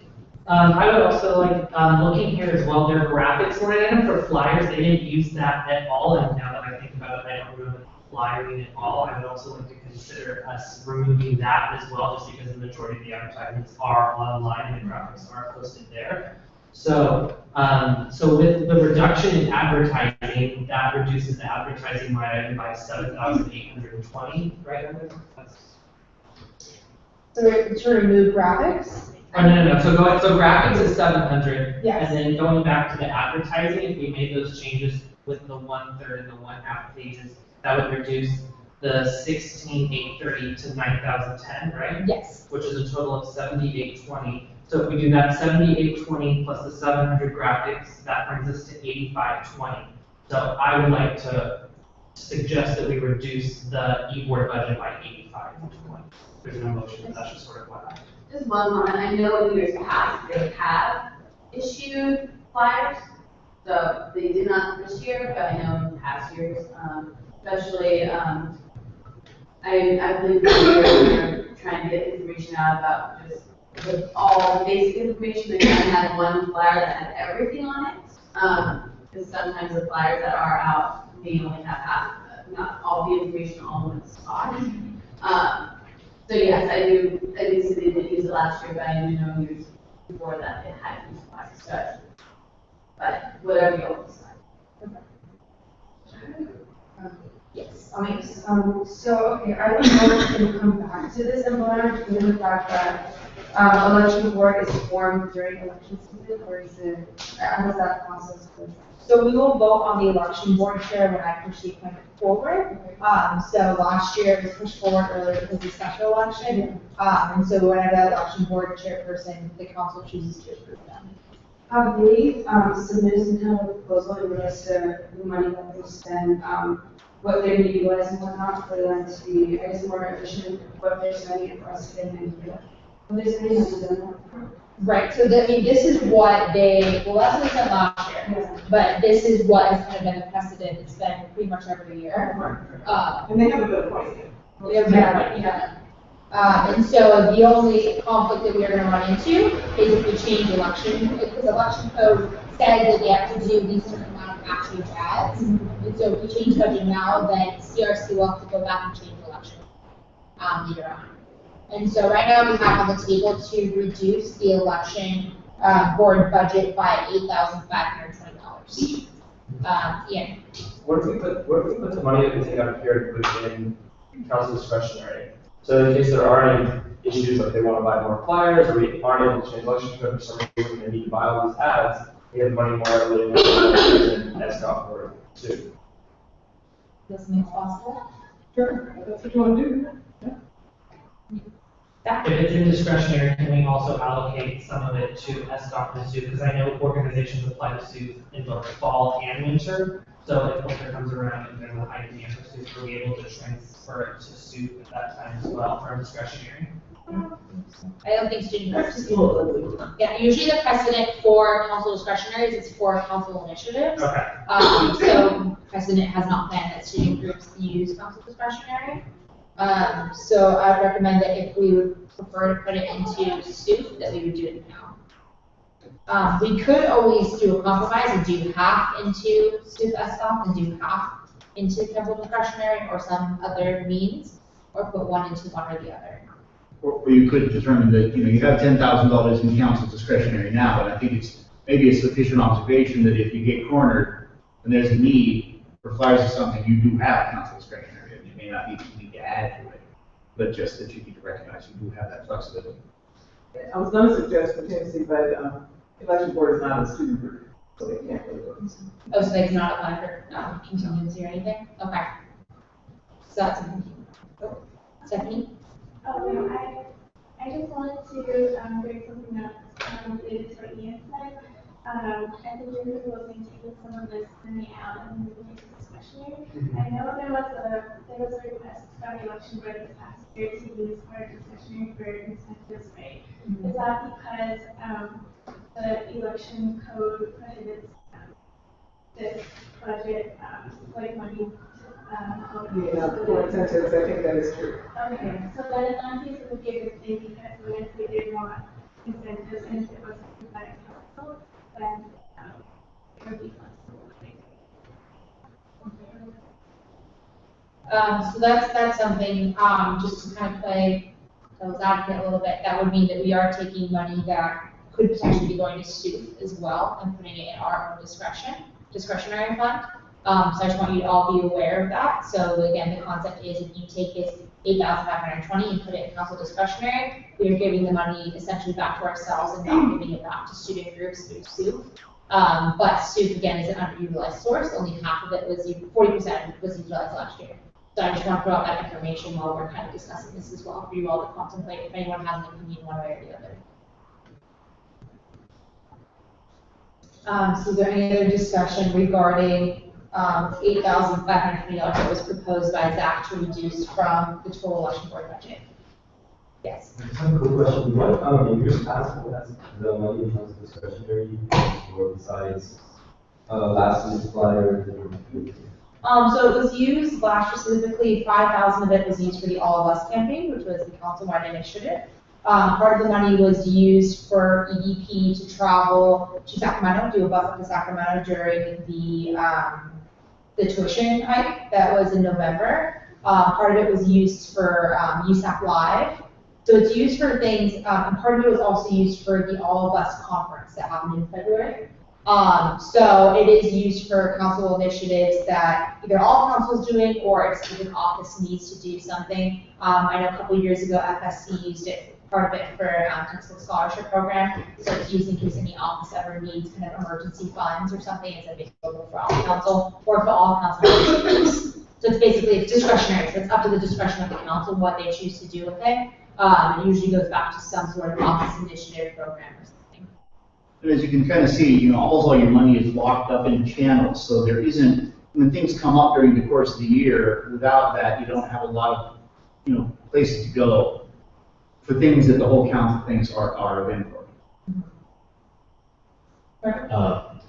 N: I would also like, looking here as well, their graphics line item for flyers, they didn't use that at all, and now that I think about it, I don't remember flyering at all. I would also like to consider us removing that as well, just because the majority of the advertisements are online and the graphics are posted there. So, so with the reduction in advertising, that reduces the advertising line item by 7,820, right?
A: So to remove graphics?
N: Oh, no. So graphics is 700.
A: Yes.
N: And then going back to the advertising, if we made those changes with the 1/3 and the 1/2 pages, that would reduce the 16,830 to 9,010, right?
A: Yes.
N: Which is a total of 7,820. So if we do that 7,820 plus the 700 graphics, that brings us to 8,520. So I would like to suggest that we reduce the e-board budget by 8,520. There's no motion, but that's just sort of what I.
B: Just one comment, I know in years past, they have issued flyers, so they did not this year, but I know in past years, especially, I believe we're trying to get information out about just with all the basic information, they kind of had one flyer that had everything on it, because sometimes the flyers that are out, they only have half, not all the information all in one spot. So yes, I do see they did use it last year, but I do know years before that it had used flyers, but whatever you all decide.
A: Yes.
O: So, okay, I don't know if we can come back to this employer, given the fact that election board is formed during election season, or is it, how does that process go?
A: So we will vote on the election board chair when I push the appointment forward. So last year it was pushed forward earlier because of the special election. And so whenever the election board chairperson, the council chooses to approve them.
O: Have they submitted some kind of proposal in regards to the money that they spend, what they're going to utilize and whatnot, for them to be, I guess, more efficient, what they're spending and for us to get an idea? What they're spending, have they done that?
A: Right, so this is what they, well, that's what they said last year, but this is what has kind of been the precedent, it's been pretty much every year.
J: And they have a good point.
A: Yeah. And so the only conflict that we are gonna run into is if we change election, because election code says that they have to do these certain amount of half-page ads. Yes. And so if we change budget now, then CRC will have to go back and change election later on. And so right now we have on the table to reduce the election board budget by $8,520. Yeah.
M: What if we put the money that we take out of here and put it in council discretionary? So in case there are any issues, like they want to buy more flyers, or we aren't able to change election code for some reason, they need to buy all these ads, we have money more readily in SDOT for too.
A: Does make possible?
J: Sure, if that's what you want to do.
N: If it's in discretionary, can we also allocate some of it to SDOT and SUV? Because I know organizations apply to SUV in both fall and winter. So if winter comes around and there's a high demand for SUV, are we able to transfer it to SUV at that time as well from discretionary?
A: I don't think student groups. Yeah, usually the precedent for council discretionaries is for council initiatives.
N: Okay.
A: So precedent has not been that student groups use council discretionary. So I'd recommend that if we would prefer to put it into SUV, that we would do it now. We could always do a compromise and do half into SUV SDOT and do half into council discretionary or some other means, or put one into one or the other.
K: Or you could determine that, you have $10,000 in council discretionary now, and I think it's maybe a sufficient observation that if you get cornered and there's a need for flyers or something, you do have council discretionary. You may not need to add to it, but just that you need to recognize you do have that flexibility.
J: I was going to suggest contingency, but election board is not a student group, so they can't really do it.
A: Oh, so they cannot apply for contingency or anything? Okay. So that's Stephanie?
E: Oh, no, I just wanted to bring something up related to what Ian said. I think you're proposing taking some of this money out and moving it to discretionary. I know there was a request by the election board this past year to use part of discretionary for incentives, right? Is that because the election code prohibits this budget, like money?
J: Yeah, for incentives, I think that is true.
E: Okay, so then in that case, it would be a good thing because even if we did want incentives and if it was approved by council, then it would be flexible.
A: So that's something, just to kind of play devil's advocate a little bit, that would mean that we are taking money that could potentially be going to SUV as well and putting it in our own discretionary fund. So I just want you to all be aware of that. So again, the concept is if you take this $8,520 and put it in council discretionary, we are giving the money essentially back to ourselves and not giving it back to student groups through SUV. But SUV again is an underutilized source. Only half of it was 40% was utilized last year. So I just want to throw out that information while we're kind of discussing this as well for you all to contemplate if anyone has an opinion one way or the other. So is there any other discussion regarding $8,520 that was proposed by Zach to reduce from the total election board budget? Yes.
G: I have a quick question. What in years past has the money in terms of discretionary or besides last year's flyer?
A: So it was used last year specifically, 5,000 of it was used for the All of Us campaign, which was the council-wide initiative. Part of the money was used for EDP to travel to Sacramento, do a bus up to Sacramento during the tuition hike that was in November. Part of it was used for USAC Live. So it's used for things, and part of it was also used for the All of Us conference that happened in February. So it is used for council initiatives that either all council is doing or if student office needs to do something. I know a couple of years ago, FSC used it, part of it for textbook scholarship program. So it's used in case any office ever needs kind of emergency funds or something. It's available for all council or for all council initiatives. So it's basically, it's discretionary. So it's up to the discretion of the council what they choose to do with it. It usually goes back to some sort of office initiative program or something.
K: And as you can kind of see, almost all your money is locked up in channels, so there isn't, when things come up during the course of the year, without that, you don't have a lot of, places to go for things that the whole council thinks are of import.
F: Can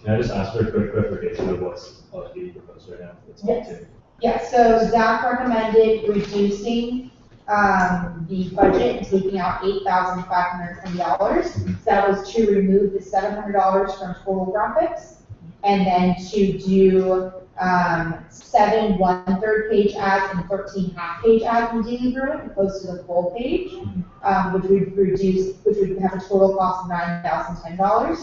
F: I just ask for a quick clarification of what's being proposed right now?
A: Yes. Yeah, so Zach recommended reducing the budget and taking out $8,520. So that was to remove the $700 from total graphics and then to do 7 1/3 page ads and 13 half-page ads in Daily Bruin, opposed to the full page, which would have a total cost of $9,010.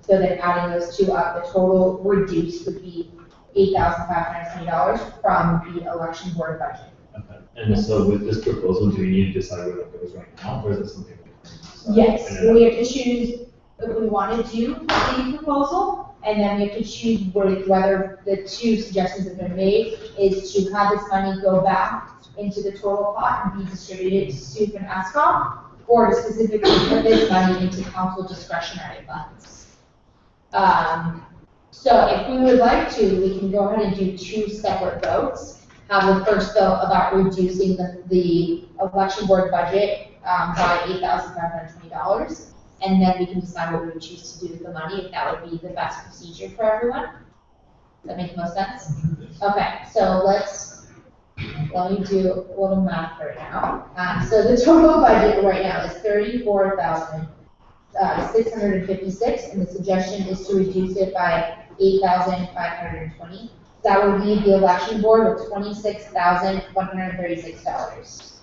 A: So then adding those two up, the total reduced would be $8,520 from the election board budget.
F: Okay. And so with this proposal, do we need to decide where that goes right now, or is it something we can decide?
A: Yes,
F: And then-
A: we have to choose if we want to do the proposal, and then we have to choose whether the two suggestions that have been made is to have this money go back into the total pot and be distributed to SUP and ESCOM, or to specifically put this money into council discretionary funds. So if we would like to, we can go ahead and do two separate votes. Have the first vote about reducing the election board budget by $8,520. And then we can decide what we would choose to do with the money, if that would be the best procedure for everyone. Does that make most sense? Okay, so let me do a little math right now. So the total budget right now is $34,656, and the suggestion is to reduce it by $8,520. That would leave the election board with $26,136.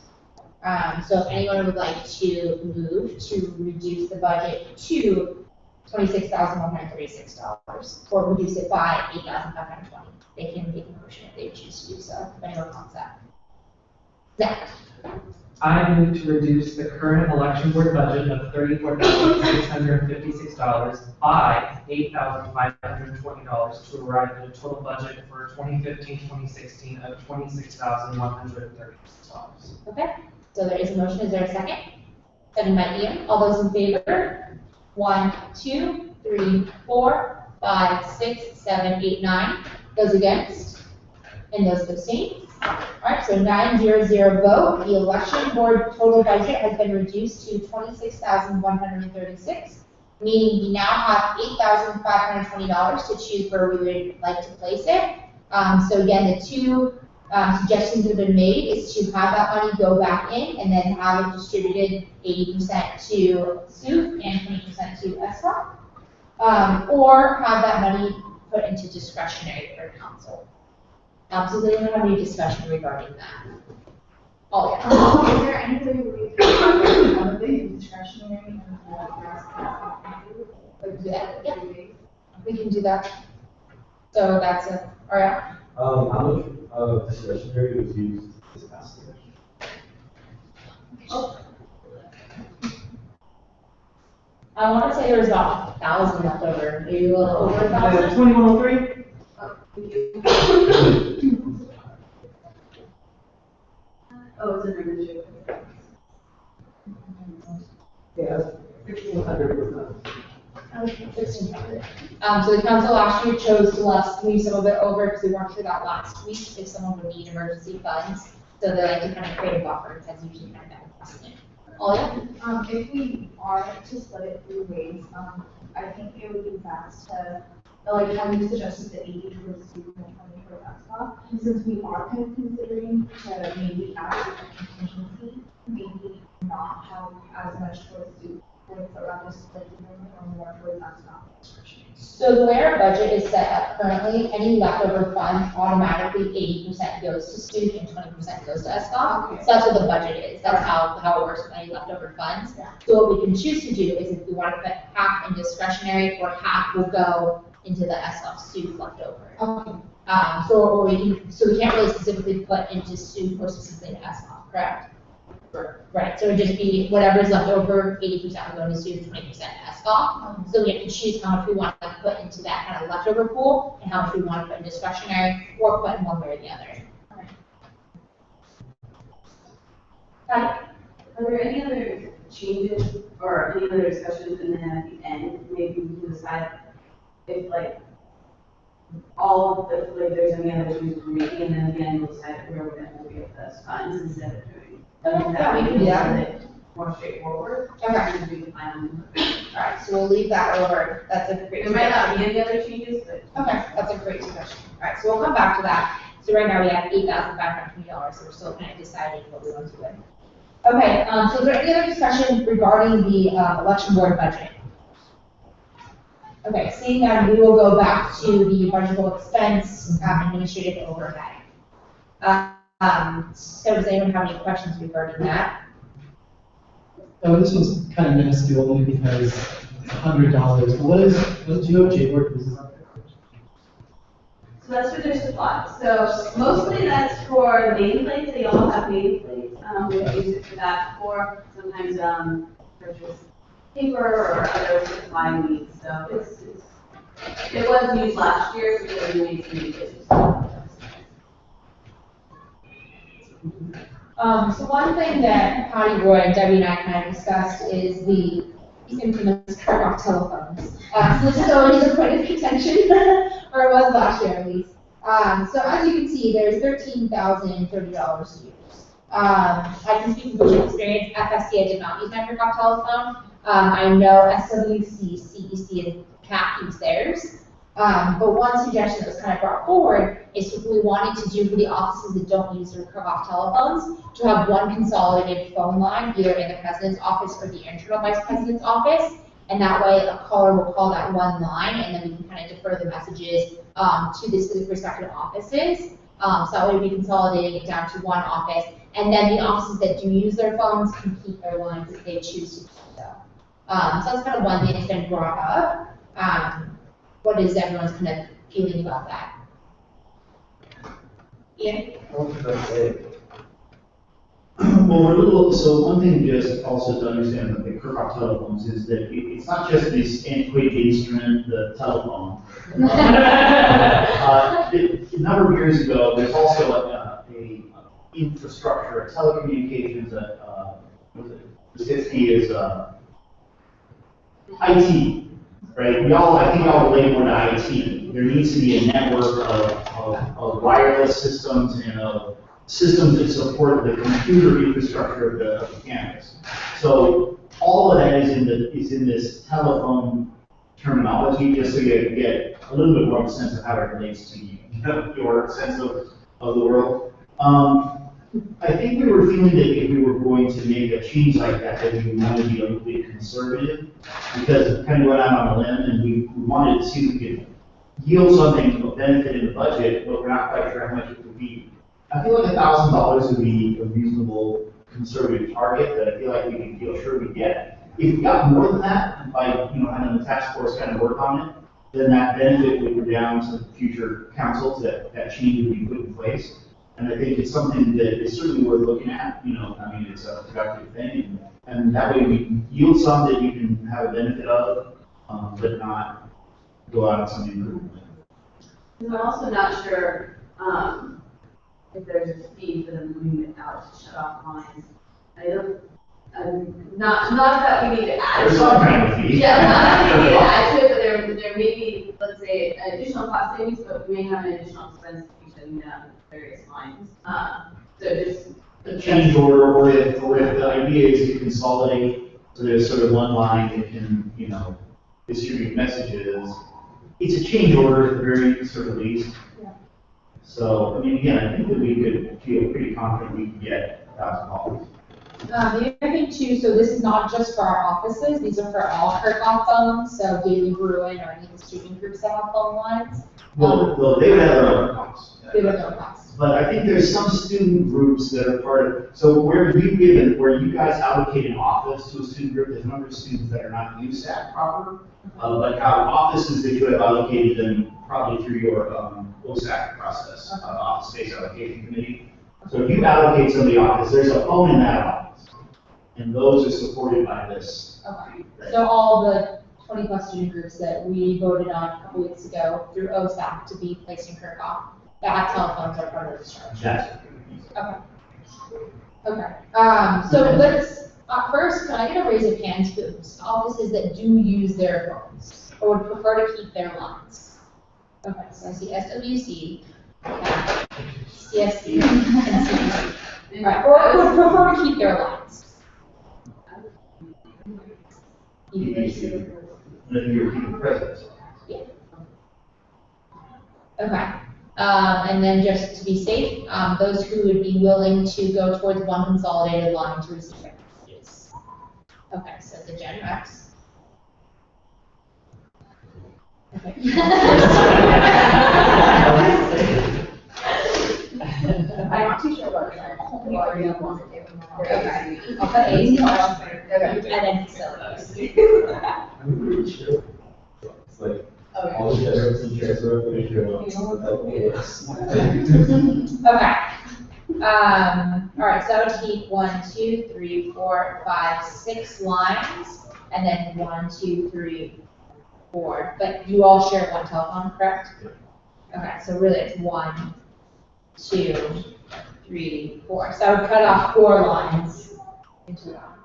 A: So if anyone would like to move to reduce the budget to $26,136, or reduce it by $8,520, they can make a motion if they choose to do so, if anyone wants that. Zach?
N: I move to reduce the current election board budget of $34,656 by $8,520 to arrive at a total budget for 2015-2016 of $26,136.
A: Okay, so there is a motion, is there a second? Second by Ian, all those in favor? 1, 2, 3, 4, 5, 6, 7, 8, 9. Those against? And those abstain? Alright, so 9-0-0 vote. The election board total budget has been reduced to $26,136, meaning we now have $8,520 to choose where we would like to place it. So again, the two suggestions that have been made is to have that money go back in and then have it distributed 80% to SUP and 20% to ESCOM, or have that money put into discretionary for council. So does anyone have any discussion regarding that? Oh, yeah.
H: Is there any way we can have one of the discretionary and the rest?
A: Yeah, we can do that. So that's it. All right.
G: How much of discretionary was used this past year?
A: I want to say there was about 1,000 left over, maybe a little over 1,000.
N: 2103?
B: Oh, it's an administrative.
J: Yeah, 1,600.
A: So the council last year chose to leave some of it over because we weren't sure that last week if someone would need emergency funds. So they like to kind of create a buffer, that's usually kind of that investment. Ollie?
H: If we are to split it through ways, I think it would be best to, like how you suggested, the 80 towards SUP and 20 for ESCOM. Since we are kind of considering to maybe add a contingency, maybe not have as much towards SUP, with around just like or more towards ESCOM.
A: So the way our budget is set up currently, any leftover funds automatically 80% goes to SUP and 20% goes to ESCOM.
H: Okay.
A: So that's what the budget is. That's how it works with any leftover funds.
H: Yeah.
A: So what we can choose to do is if we want to put half in discretionary or half will go into the ESCOM SUP leftover.
H: Okay.
A: So we can't really specifically put into SUP or specifically to ESCOM, correct? Right, so it would just be whatever's left over, 80% will go into SUP, 20% to ESCOM. So we have to choose how much we want to put into that kind of leftover pool and how much we want to put in discretionary or put in one way or the other. Got it?
B: Are there any other changes or any other discussions, and then at the end, maybe we can decide if like all of the, like there's any other changes we're making, and then again, we'll decide where we're going to get those funds instead of doing.
A: Yeah, we can do that.
B: More straightforward.
A: Okay.
B: And do the final.
A: Alright, so we'll leave that over. That's a great
B: There might not
A: suggestion.
B: be any other changes, but.
A: Okay, that's a great suggestion. Alright, so we'll come back to that. So right now we have $8,520, so we're still kind of deciding what we want to do with. Okay, so is there any other discussion regarding the election board budget? Okay, seeing that, we will go back to the budgetable expense, administrative overhead. So does anyone have any questions regarding that?
D: Oh, this one's kind of minuscule only because it's $100. Do you know what JBoard uses?
B: So that's for their supplies. So mostly that's for nameplates. They all have nameplates. We use it for that, or sometimes purchase paper or other supply needs. So it was used last year, so we made some changes.
A: So one thing that Patty, Roy, and Debbie and I kind of discussed is the infamous cut-off telephones. So this is always a point of contention, or it was last year at least. So as you can see, there's $13,030 to use. I can speak from personal experience. FSC, I did not use my cut-off telephone. I know SWC, CEC, and CAP use theirs. But one suggestion that was kind of brought forward is if we wanted to do for the offices that don't use their cut-off telephones, to have one consolidated phone line, either in the president's office or the internal vice president's office, and that way a caller will call that one line, and then we can kind of defer the messages to the respective offices. So that way we'd be consolidating it down to one office, and then the offices that do use their phones can keep their lines if they choose to do so. So that's kind of one thing that's been brought up. What is everyone's kind of feeling about that? Ian?
K: Well, so one thing just also to understand with the Kirkhoff telephones is that it's not just this antiquated instrument, the telephone. A number of years ago, there's also a infrastructure, a telecommunications, the 60 is IT, right? I think y'all relate more to IT. There needs to be a network of wireless systems and of systems that support the computer infrastructure of the campus. So all of that is in this telephone terminology, just so you get a little bit more of a sense of how it relates to your sense of the world. I think we were feeling that if we were going to make a change like that we wanted to be a little bit conservative, because it kind of went out on a limb, and we wanted to see if we could yield something of benefit in the budget, but we're not quite sure how much it would be. I feel like $1,000 would be a reasonable conservative target that I feel like we can feel sure we get. If we got more than that, by having the task force kind of work on it, then that benefit would go down to future councils that change would be put in place. And I think it's something that is certainly worth looking at. It's a productive thing, and that way we yield some that you can have a benefit of, but not go out on something improvement.
B: I'm also not sure if there's a fee for them moving it out to shut off lines. Not that we need to add.
K: There's some kind of fee.
B: Yeah, not that we need to add to it, but there may be, let's say, an additional cost savings, but we may have an additional expense to be shutting down various lines. So just
K: a change order, or if the idea is to consolidate, so there's sort of one line that can, distribute messages. It's a change order at the very sort of least.
A: Yeah.
K: So, again, I think that we could feel pretty confident we can get $1,000.
A: The other thing too, so this is not just for our offices, these are for all Kirkhoff phones, so Daily Bruin or any of the student groups that have phone lines.
K: Well, they would have their own costs.
A: They would have their own costs.
K: But I think there's some student groups that are part of, so where you guys allocate an office to a student group, there's a number of students that are not USAC proper, but offices that you have allocated them probably through your USAC process, Office Space Allocation Committee. So if you allocate somebody office, there's a phone in that office, and those are supported by this.
A: Okay. So all the 20+ student groups that we voted on a couple weeks ago through OSAC to be placed in Kirkhoff, that telephones are part of the structure.
K: That's
A: Okay. So let's, first, can I get a raise of hands for those offices that do use their phones or would prefer to keep their lines? Okay, so I see SWC, CSC, and CDC. All right, or would prefer to keep their lines. Yeah. Okay. And then just to be safe, those who would be willing to go towards one consolidated line to receive their messages. Okay, so the Gen Rex.
I: I'm not too sure about that.
A: Okay. I'll put A's and then facilities.
G: I'm pretty sure. It's like, all the general teachers are pretty sure.
A: Okay. All right, so I would keep 1, 2, 3, 4, 5, 6 lines, and then 1, 2, 3, 4. But you all share one telephone, correct? Okay, so really it's 1, 2, 3, 4. So I would cut off 4 lines into that.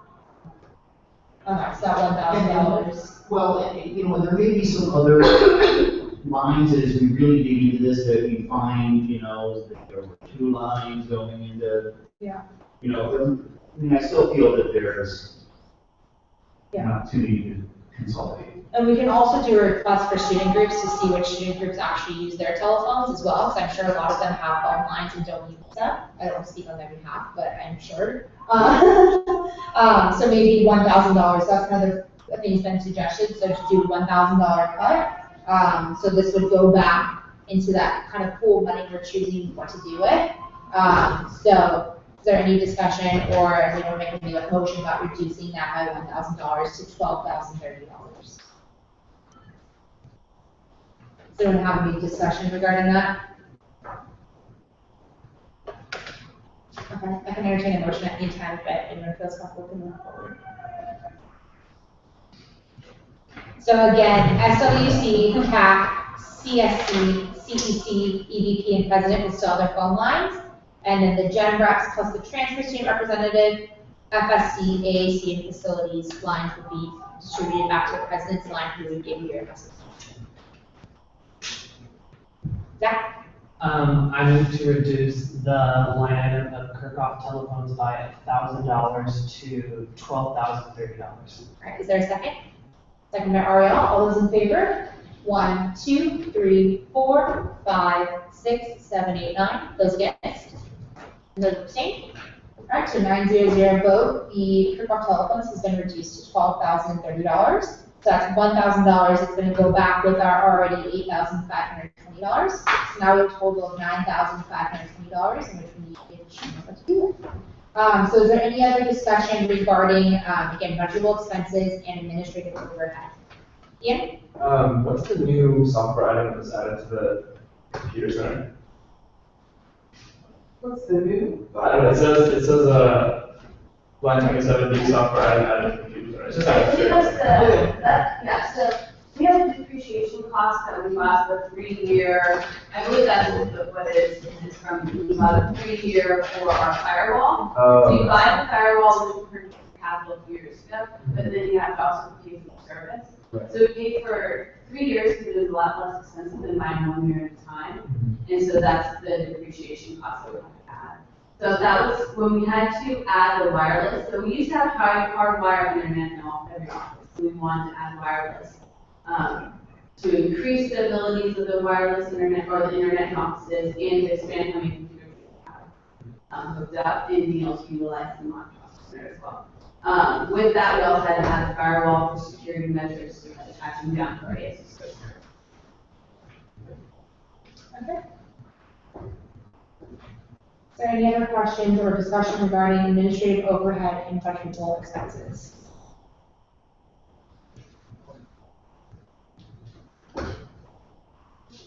A: Okay, so $1,000.
K: Well, you know, there may be some other lines as we really dig into this that we find, you know, that there were 2 lines going into,
A: Yeah.
K: you know, I mean, I still feel that there's an opportunity to consolidate.
A: And we can also do a request for student groups to see which student groups actually use their telephones as well, because I'm sure a lot of them have phone lines and don't use them. I don't speak on their behalf, but I'm sure. So maybe $1,000, that's another thing that's been suggested, so to do $1,000 cut. So this would go back into that kind of pool of money we're choosing what to do with. So is there any discussion or is anyone making a motion about reducing that by $1,000 to $12,030? Does anyone have any discussion regarding that? Okay, I can entertain a motion at any time if anyone feels comfortable to move forward. So again, SWC, CAC, CSC, CEC, EVP, and President will still have their phone lines. And then the Gen Reps plus the transfer student representative, FSC, AAC, and facilities lines would be distributed back to the President's line who would give you your message. Zach?
N: I move to reduce the line item of Kirkhoff telephones by $1,000 to $12,030.
A: All right, is there a second? Second by Ariel. All those in favor? 1, 2, 3, 4, 5, 6, 7, 8, 9. Those against? And those abstain? All right, so 9-0-0 vote. The Kirkhoff telephones has been reduced to $12,030. So that's $1,000. It's going to go back with our already $8,520. So now we have a total of $9,520, in which we need to get what to do with. So is there any other discussion regarding, again, budgetable expenses and administrative overhead? Ian?
M: What's the new software item that's added to the computer center?
J: What's the new?
M: I don't know, it says, line 27, new software item added to the computer center. It's just out of
B: Yeah, so we have a depreciation cost that we bought the 3-year, I believe that's what it is, it's from, we bought a 3-year for our firewall. So you buy the firewall, which we purchased capital a few years ago, but then you have to also pay for the service.
M: Right.
B: So we paid for 3 years because it was a lot less expensive than buying 1 year at a time. And so that's the depreciation cost that we have to add. So that was when we had to add the wireless. So we used to have hardwired internet in every office. So we wanted to add wireless to increase the abilities of the wireless internet or the internet in offices and to expand how many computers we have hooked up and being able to utilize the monitor center as well. With that, we also had to add a firewall for security measures to attaching down to our ASS server.
A: Okay. Is there any other questions or discussion regarding administrative overhead and budgetable expenses?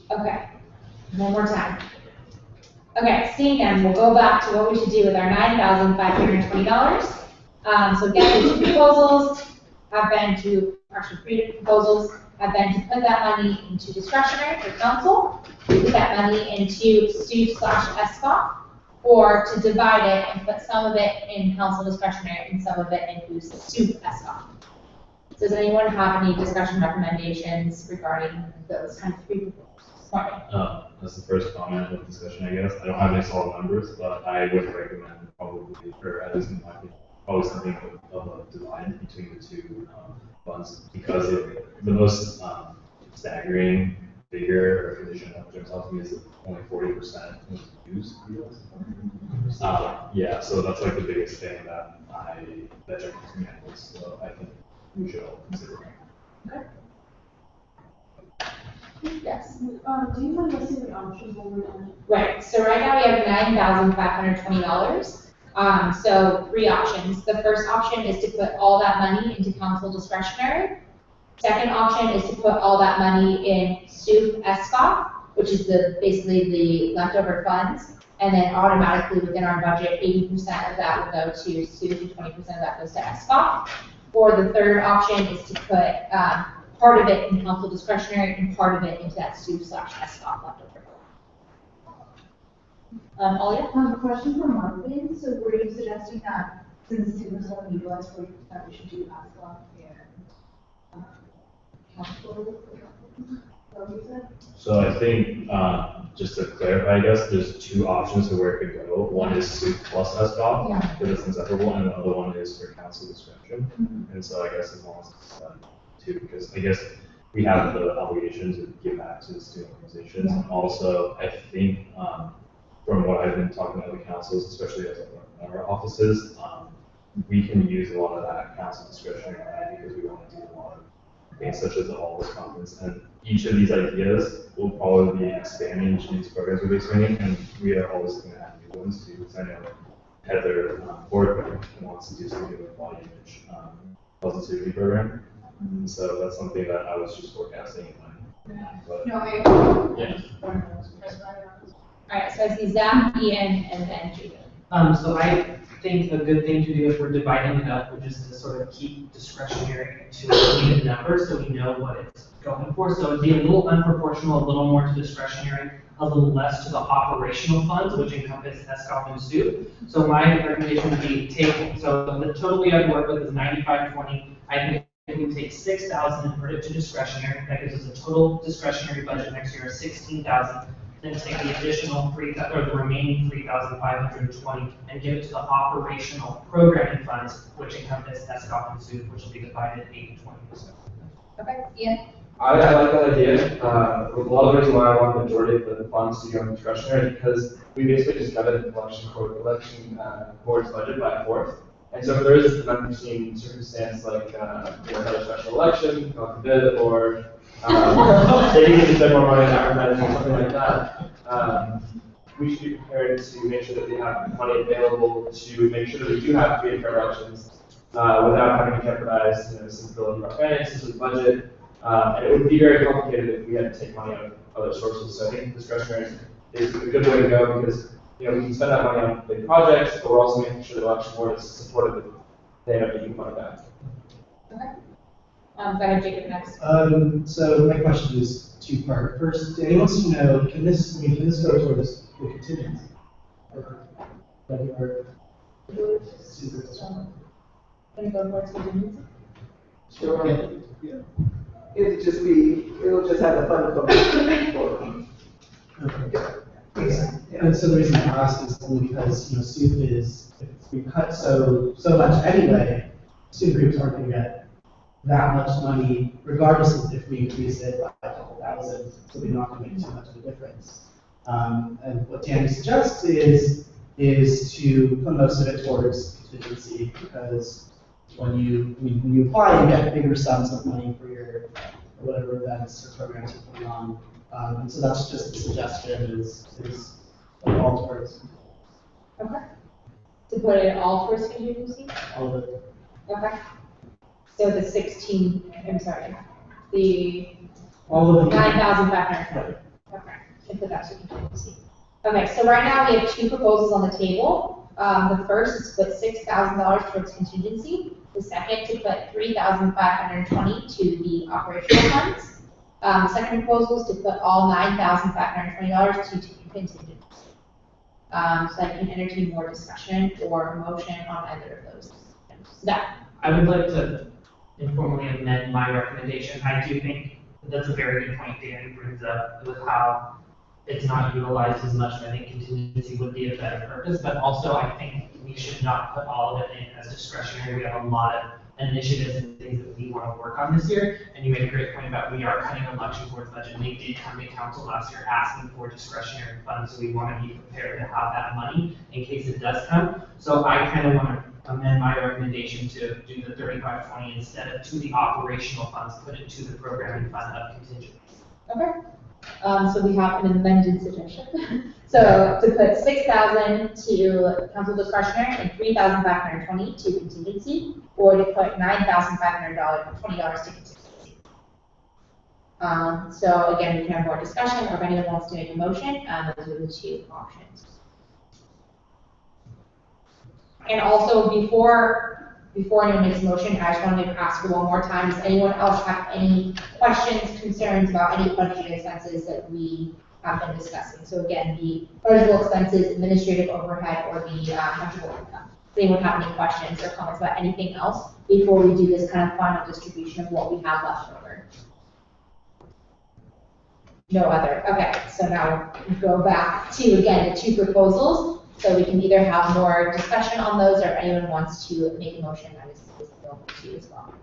A: Okay, one more time. Okay, seeing them, we'll go back to what we should do with our $9,520. So again, the 2 proposals have been to, actually 3 proposals have been to put that money into discretionary for council, to put that money into STU/SCOP, or to divide it and put some of it in council discretionary and some of it into STU/SCOP. So does anyone have any discussion recommendations regarding those kind of 3 proposals?
F: That's the first comment of discussion, I guess. I don't have any solid numbers, but I would recommend probably, or at least in my opinion, probably something of a divide between the 2 funds, because the most staggering figure or condition that jumps out to me is that only 40% was used. Yeah, so that's like the biggest thing that jumps to me at, so I think we should all consider.
A: Okay. Yes.
L: Do you mind listing the options when we're done?
A: Right, so right now we have $9,520. So 3 options. The first option is to put all that money into council discretionary. Second option is to put all that money in SUP SCOP, which is basically the leftover funds. And then automatically within our budget, 80% of that will go to SUP and 20% of that goes to SCOP. Or the third option is to put part of it in council discretionary and part of it into that SUP/SCOP leftover. Alia?
H: Question for Marvin. So were you suggesting that since students only utilize 40%, we should do ASCOP and council?
F: So I think, just to clarify, I guess, there's 2 options for where it could go. One is SUP plus SDOT, because it's inseparable, and the other one is for council discretion. And so I guess as long as it's done too, because I guess we have the obligation to give back to the student organizations. And also, I think, from what I've been talking to other councils, especially as our offices, we can use a lot of that council discretionary money because we want to do a lot of things such as the Always Conference. And each of these ideas will probably be expanding, each of these programs will be expanding, and we are always going to have new ones too. Because I know Heather Ford wants to do something with body image positivity program. And so that's something that I was just forecasting in mind. But, yeah.
A: Alright, so I see Zach, Ian, and then Jacob.
N: So I think a good thing to do if we're dividing it up would just to sort of keep discretionary to a even number so we know what it's going for. So it'd be a little unproportional, a little more to discretionary, a little less to the operational funds, which encompass SCOP and SUP. So my recommendation would be take, so the total we have to work with is 9520. I think if we take 6,000 and put it to discretionary, that gives us a total discretionary budget next year of 16,000. Then take the additional the remaining 3,520 and give it to the operational programming funds, which encompass SCOP and SUP, which will be divided 80-20%.
A: Okay, Ian?
M: I like that idea. A lot of the reason why I want the majority of the funds to go in discretionary because we basically just got an election board's budget by a fourth. And so if there is an unforeseen circumstance like another special election, God forbid, or they need to spend more money on advertising or something like that, we should be prepared to make sure that we have money available to make sure that we do have free and fair elections without having to jeopardize the stability of our finances or the budget. And it would be very complicated if we had to take money out of other sources. So I think discretionary is a good way to go because we can spend that money on big projects, but we're also making sure the election board is supportive if they end up taking money back.
A: Okay. Go ahead, Jacob, next.
D: So my question is 2-part. First, Danny wants to know, can this go towards the contingency? Or regular students?
A: Can it go towards contingency?
J: Sure. Yeah. It'll just have the fund come
D: Okay. And so the reason I ask is only because, SUP is, if we cut so much anyway, student groups aren't going to get that much money, regardless of if we increase it by a couple thousand, so we're not going to make too much of a difference. And what Danny suggests is to put most of it towards contingency, because when you apply, you get bigger sums of money for your whatever events or programs you're putting on. And so that's just the suggestion is all towards.
A: Okay. To put it all towards contingency?
D: All of it.
A: Okay. So the
D: all of it.
A: 9,520. Okay. And put that to contingency. Okay, so right now we have 2 proposals on the table. The first is to put $6,000 towards contingency. The second to put $3,520 to the operational funds. The second proposal is to put all $9,520 to contingency. So I can entertain more discussion or motion on either of those. That.
N: I would like to informally amend my recommendation. I do think that's a very good point Danny brings up with how it's not utilized as much. I think contingency would be a better purpose, but also I think we should not put all of it in as discretionary. We have a lot of initiatives and things that we want to work on this year. And you made a great point about we are cutting an election board's budget. And they did come to council last year asking for discretionary funds, so we want to be prepared to have that money in case it does come. So I kind of want to amend my recommendation to do the 3520 instead of to the operational funds, put it to the programming fund of contingent.
A: Okay. So we have an amended suggestion. So to put 6,000 to council discretionary and 3,520 to contingency, or to put $9,520 to contingency. So again, we can have more discussion, or if anyone wants to make a motion, those are the two options. And also, before anyone makes a motion, I just wanted to ask you one more time, does anyone else have any questions, concerns about any budget expenses that we have been discussing? So again, the eligible expenses, administrative overhead, or the taxable income. Does anyone have any questions or comments about anything else before we do this kind of final distribution of what we have left over? No other. Okay, so now we go back to, again, the two proposals. So we can either have more discussion on those, or if anyone wants to make a motion, that is available to you as well.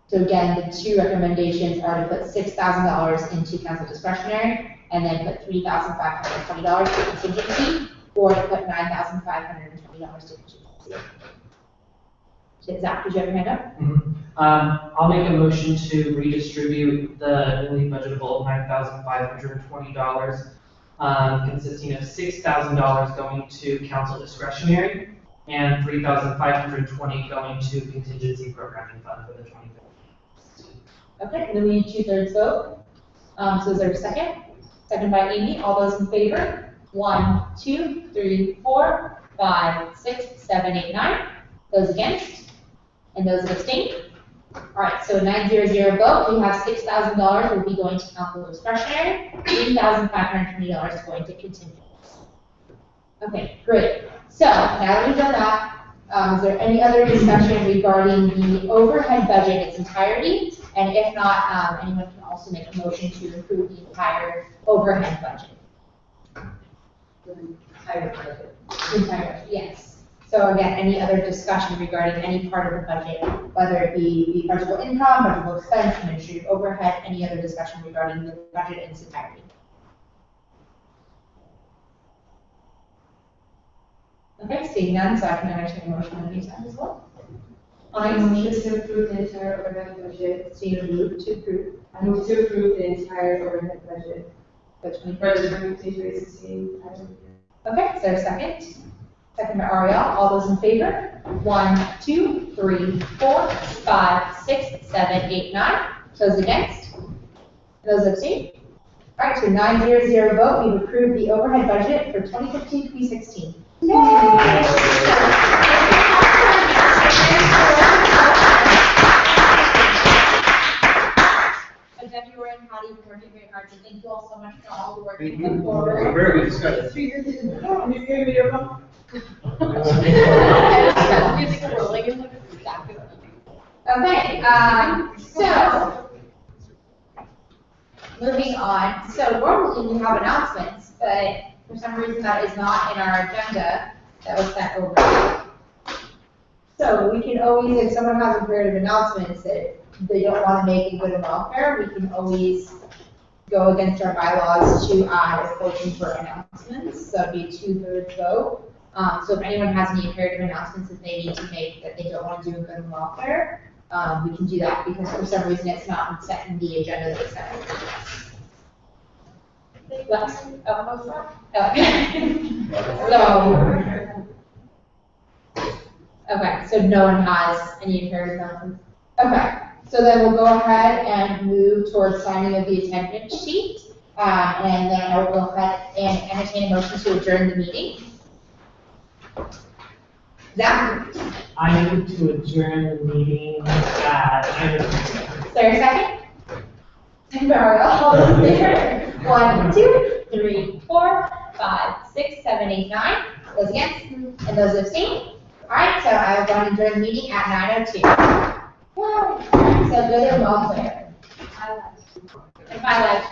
A: So again, the two recommendations are to put $6,000 into council discretionary, and then put $3,520 to contingency, or to put $9,520 to contingency. Zach, did you have your hand up?
N: I'll make a motion to redistribute the newly budgetable $9,520, consisting of $6,000 going to council discretionary and $3,520 going to contingency programming fund for the 2015.
A: Okay, and then we need 2/3 vote. So is there a second? Second by Amy. All those in favor? 1, 2, 3, 4, 5, 6, 7, 8, 9. Those against? And those abstain? All right, so 9-0-0 vote. We have $6,000 will be going to council discretionary, $3,520 going to contingent. Okay, great. So now that we've done that, is there any other discussion regarding the overhead budget in its entirety? And if not, anyone can also make a motion to approve the entire overhead budget.
B: Entire budget.
A: Entire, yes. So again, any other discussion regarding any part of the budget, whether it be the budgetable income, budgetable expense, administrative overhead, any other discussion regarding the budget in its entirety? Okay, seeing none, so I can entertain a motion on these as well.
O: I move to approve the entire overhead budget.
A: So you move to approve.
O: I move to approve the entire overhead budget.
A: For
O: For 2016.
A: Okay, is there a second? Second by Ariel. All those in favor? 1, 2, 3, 4, 5, 6, 7, 8, 9. Those against? Those abstain? All right, so 9-0-0 vote. We've approved the overhead budget for 2015-2016. February and Patty, we're working very hard, so thank you all so much for all the work you put forward.
M: Very good discussion.
J: 3 years in, can you give me your phone?
A: Okay, so, moving on. So normally we have announcements, but for some reason that is not in our agenda that was sent over. So we can always, if someone has a period of announcements that they don't want to make in good and welfare, we can always go against our bylaws to add a portion for announcements. So it'd be a 2/3 vote. So if anyone has any imperative announcements that they need to make that they don't want to do in good and welfare, we can do that because for some reason it's not set in the agenda that it's set. Okay, so no one has any imperative announcements. Okay, so then we'll go ahead and move towards signing of the attendance sheet. And then I will go ahead and entertain a motion to adjourn the meeting. Zach?
N: I move to adjourn the meeting at 9:00.
A: Is there a second? Second by Ariel. All those in favor? 1, 2, 3, 4, 5, 6, 7, 8, 9. Those against? And those abstain? All right, so I will go and adjourn the meeting at 9:02. Wow. So good and welfare. And my life.